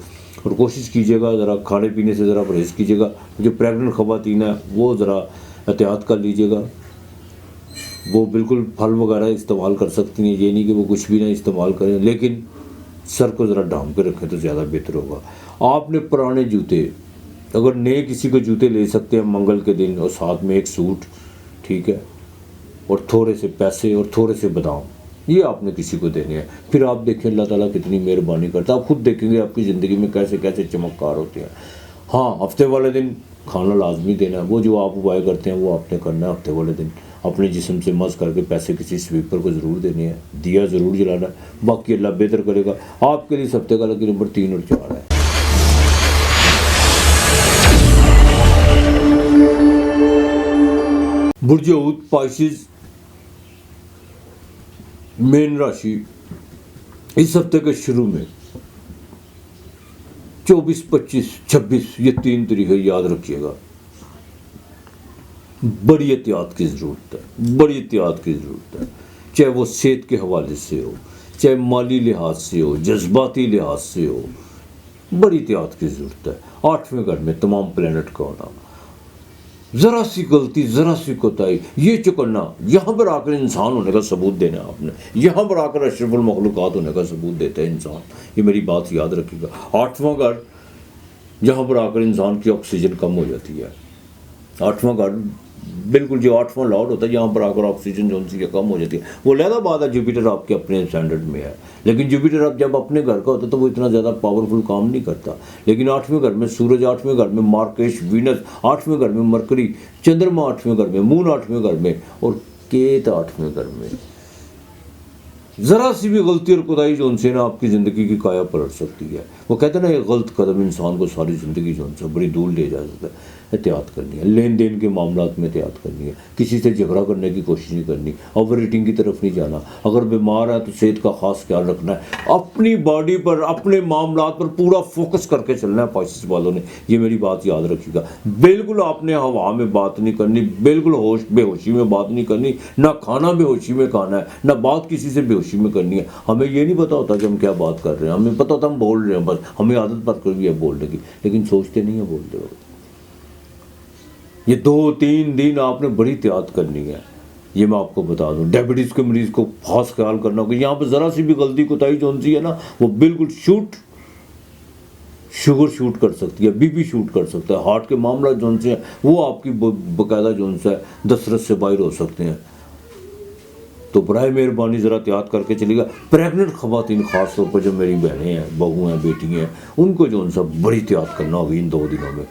और कोशिश कीजिएगा ज़रा खाने पीने से ज़रा परहेज़ कीजिएगा। जो प्रेगनेंट ख़वातीन है वो ज़रा एहतियात कर लीजिएगा, वो बिल्कुल फल वगैरह इस्तेमाल कर सकती हैं, ये नहीं कि वो कुछ भी ना इस्तेमाल करें, लेकिन सर को ज़रा ढांप के रखें तो ज़्यादा बेहतर होगा। आपने पुराने जूते, अगर नए किसी को जूते ले सकते हैं मंगल के दिन, और साथ में एक सूट, ठीक है, और थोड़े से पैसे और थोड़े से बादाम, ये आपने किसी को देने हैं। फिर आप देखें अल्लाह ताला कितनी मेहरबानी करता है, आप खुद देखेंगे आपकी ज़िंदगी में कैसे कैसे चमत्कार होते हैं। हाँ, हफ्ते वाले दिन खाना लाजमी देना है, वो जो आप उपाय करते हैं वो आपने करना है। हफ्ते वाले दिन अपने जिस्म से मस करके पैसे किसी स्वीपर को ज़रूर देने हैं, दिया ज़रूर जलाना है, बाकी अल्लाह बेहतर करेगा आपके लिए। इस हफ्ते का लकी नंबर 3 और 4 है। बुर्ज हूत पाइसिस मेन राशि, इस हफ्ते के शुरू में 24, 25, 26 ये 3 तारीखें याद रखिएगा, बड़ी एहतियात की ज़रूरत है, बड़ी एहतियात की ज़रूरत है। चाहे वो सेहत के हवाले से हो, चाहे माली लिहाज से हो, जज्बाती लिहाज से हो, बड़ी एहतियात की ज़रूरत है। 8वें घर में तमाम प्लैनेट का होना, ज़रा सी गलती, ज़रा सी कोताही, ये चुकना, यहाँ पर आकर इंसान होने का सबूत देना है आपने, यहाँ पर आकर अशरफुल मखलूक़ात होने का सबूत देता है इंसान, ये मेरी बात याद रखिएगा। 8वां घर जहाँ पर आकर इंसान की ऑक्सीजन कम हो जाती है, 8वां घर बिल्कुल जो 8वां लॉर्ड होता है, यहाँ पर आकर ऑक्सीजन जो उनकी कम हो जाती है। वो लहदा बात है, जुपिटर आपके अपने स्टैंडर्ड में है, लेकिन जुपिटर अब जब अपने घर का होता है तो वो इतना ज़्यादा पावरफुल काम नहीं करता। लेकिन 8वें घर में सूरज, 8वें घर में मार्केश, वीनस, 8वें घर में मरकरी, चंद्रमा 8वें घर में, मून 8वें घर में, और केत 8वें घर में, ज़रा सी भी गलती और कोताही जो उनसे ना आपकी ज़िंदगी की काया पलट सकती है। वो कहते हैं ना, ये गलत कदम इंसान को सारी ज़िंदगी जो उनसे बड़ी दूर ले जा सकता है। एहतियात करनी है, लेन देन के मामलात में एहतियात करनी है, किसी से झगड़ा करने की कोशिश नहीं करनी, ओवर ईटिंग की तरफ नहीं जाना, अगर बीमार है तो सेहत का खास ख्याल रखना है, अपनी बॉडी पर, अपने मामलात पर पूरा फोकस करके चलना है पाइसिस वालों ने, ये मेरी बात याद रखिएगा। बिल्कुल आपने हवा में बात नहीं करनी, बिल्कुल बेहोशी में बात नहीं करनी, ना खाना बेहोशी में खाना है, ना बात किसी से बेहोशी में करनी है। हमें ये नहीं पता होता कि हम क्या बात कर रहे हैं, हमें पता होता हम बोल रहे हैं, बस हमें आदत पड़ गई है बोलने की, लेकिन सोचते नहीं है बोलते वक्त। ये 2-3 दिन आपने बड़ी एहतियात करनी है, ये मैं आपको बता दूं। डायबिटीज़ के मरीज़ को खास ख्याल करना होगा, यहाँ पर ज़रा सी भी गलती कोताही जो सी है ना, वो बिल्कुल शुगर शूट कर सकती है, बीपी शूट कर सकता है, हार्ट के मामला जो से हैं वो आपकी बाकायदा जो है दस्तरस से बाहर हो सकते हैं। तो बराए मेहरबानी ज़रा एहतियात करके चलिएगा। प्रेगनेंट ख़वातीन ख़ास तौर पर जो मेरी बहनें हैं, बहू हैं, बेटी हैं, उनको जो उनसे बड़ी एहतियात करना होगी इन 2 दिनों में।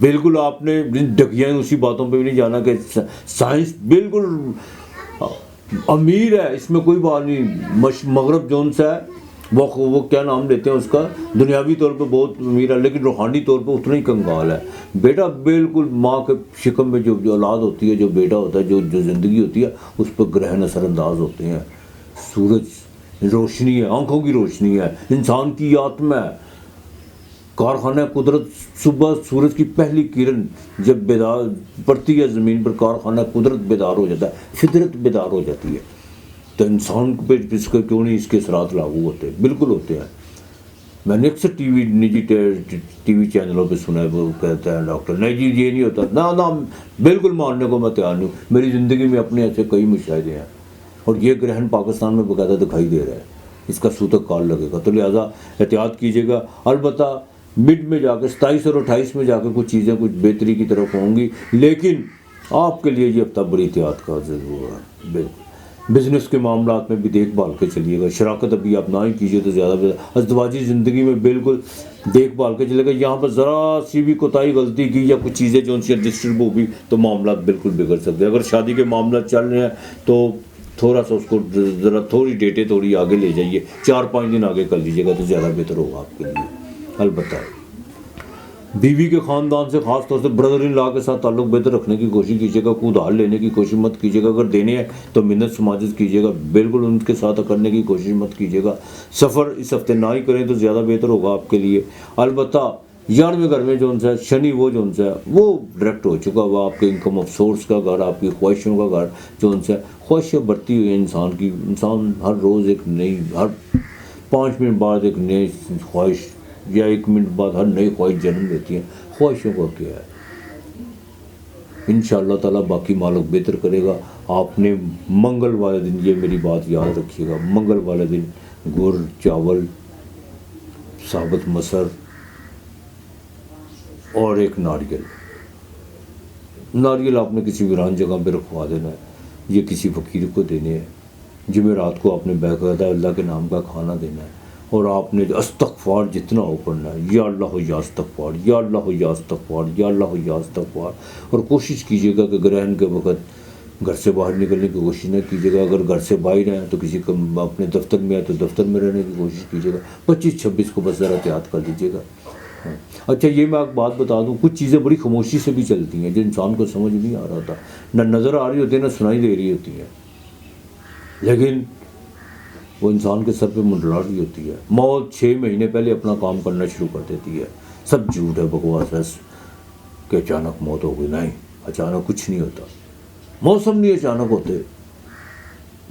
बिल्कुल आपने डगियाँ उसी बातों पे भी नहीं जाना कि साइंस बिल्कुल अमीर है, इसमें कोई बात नहीं। मगरब जोन सा है, वो क्या नाम लेते हैं उसका, दुनियावी तौर पे बहुत अमीर है, लेकिन रूहानी तौर पे उतना ही कंगाल है। बेटा बिल्कुल माँ के शिकम में जो औलाद होती है, जो बेटा होता है, जो ज़िंदगी होती है, उस पर ग्रहण असरअंदाज होते हैं। सूरज रोशनी है, आंखों की रोशनी है, इंसान की आत्मा है, कारखाना कुदरत। सुबह सूरज की पहली किरण जब बेदार पड़ती है ज़मीन पर, कारखाना कुदरत बेदार हो जाता है, फितरत बेदार हो जाती है। तो इंसान पे इसके क्यों नहीं इसके असरात लागू होते, बिल्कुल होते हैं। मैंने अक्सर निजी टीवी चैनलों पे सुना है, वो कहता है डॉक्टर नहीं जी ये नहीं होता, ना बिल्कुल मानने को मैं तैयार नहीं हूँ। मेरी ज़िंदगी में अपने ऐसे कई मुशाहिदे हैं, और ये ग्रहण पाकिस्तान में बाकायदा दिखाई दे रहा है, इसका सूतक काल लगेगा। तो लिहाजा एहतियात कीजिएगा। अलबत्ता मिड में जाकर 27 और 28 में जाकर कुछ चीज़ें कुछ बेहतरी की तरफ होंगी, लेकिन आपके लिए ये हफ्ता बड़ी एहतियात का ज़रूर है। बिल्कुल बिज़नेस के मामलात में भी देखभाल के चलिएगा। शराकत अभी आप ना ही कीजिए तो ज़्यादा बेहतर। अज़दवाजी ज़िंदगी में बिल्कुल देखभाल के चलिएगा। यहाँ पर ज़रा सी भी कोताही गलती की या कुछ चीज़ें जो उनसे डिस्टर्ब होगी तो मामला बिल्कुल बिगड़ सकते हैं। अगर शादी के मामला चल रहे हैं तो थोड़ा सा उसको ज़रा थोड़ी डेटें थोड़ी आगे ले जाइए, 4-5 दिन आगे कर लीजिएगा तो ज़्यादा बेहतर होगा आपके लिए। अलबत्ता बीवी के ख़ानदान से ख़ास तौर से ब्रदर इन लॉ के साथ ताल्लुक़ बेहतर रखने की कोशिश कीजिएगा। उधार लेने की कोशिश मत कीजिएगा, अगर देने हैं तो मिन्नत समाजत कीजिएगा, बिल्कुल उनके साथ करने की कोशिश मत कीजिएगा। सफ़र इस हफ्ते ना ही करें तो ज़्यादा बेहतर होगा आपके लिए। अलबत्ता 11वें घर में जो सा शनि वो जो सा वो डायरेक्ट हो चुका हुआ, आपके इनकम ऑफ सोर्स का घर, आपकी ख्वाहिशों का घर जो सा, ख्वाहिशें बढ़ती हुई इंसान की, इंसान हर रोज़ एक नई, हर 5 मिनट बाद एक नई ख्वाहिश या 1 मिनट बाद हर नई ख्वाहिश जन्म लेती है। ख्वाहिशों का क्या है, इंशाअल्लाह ताला बाकी मालिक बेहतर करेगा। आपने मंगल वाले दिन, ये मेरी बात याद रखिएगा, मंगल वाले दिन गुड़, चावल, साबुत मसर और एक नारियल आपने किसी वीरान जगह पे रखवा देना है, ये किसी फ़कीर को देने हैं। जुमेरात को आपने बाकायदा अल्लाह के नाम का खाना देना है, और आपने अस्तगफार जितना हो पढ़ना है, या अल्लाह या अस्तगफार, या अल्लाह या अस्तगफार, या अल्लाह या अस्तगफार। और कोशिश कीजिएगा कि ग्रहण के वक्त घर से बाहर निकलने की कोशिश न कीजिएगा। अगर घर से बाहर हैं तो किसी अपने दफ्तर में है तो दफ्तर में रहने की कोशिश कीजिएगा। 25-26 को बस ज़रा एहतियात कर लीजिएगा। अच्छा, ये मैं आपको बात बता दूं, कुछ चीज़ें बड़ी खामोशी से भी चलती हैं जो इंसान को समझ नहीं आ रहा था, ना नज़र आ रही होती है ना सुनाई दे रही होती है, लेकिन वो इंसान के सर पे मंडरा रही होती है। मौत 6 महीने पहले अपना काम करना शुरू कर देती है। सब झूठ है, बकवास है कि अचानक मौत हो गई। नहीं, अचानक कुछ नहीं होता, मौसम नहीं अचानक होते,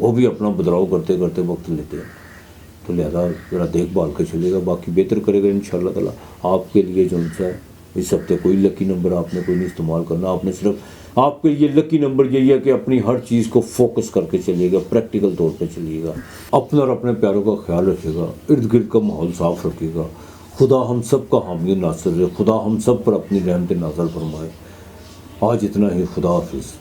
वो भी अपना बदलाव करते करते वक्त लेते हैं। तो लिहाजा ज़रा देखभाल के चलेगा, बाकी बेहतर करेगा इंशाअल्लाह ताला। आपके लिए जो है इस हफ्ते कोई लकी नंबर आपने कोई नहीं इस्तेमाल करना, आपने सिर्फ, आपके लिए लकी नंबर यही है कि अपनी हर चीज़ को फोकस करके चलिएगा, प्रैक्टिकल तौर पे चलिएगा, अपना और अपने प्यारों का ख्याल रखिएगा, इर्द गिर्द का माहौल साफ़ रखिएगा। खुदा हम सब का हामी नासिर है, खुदा हम सब पर अपनी रहमत नाज़िल फरमाए। आज इतना ही, खुदा हाफिज़।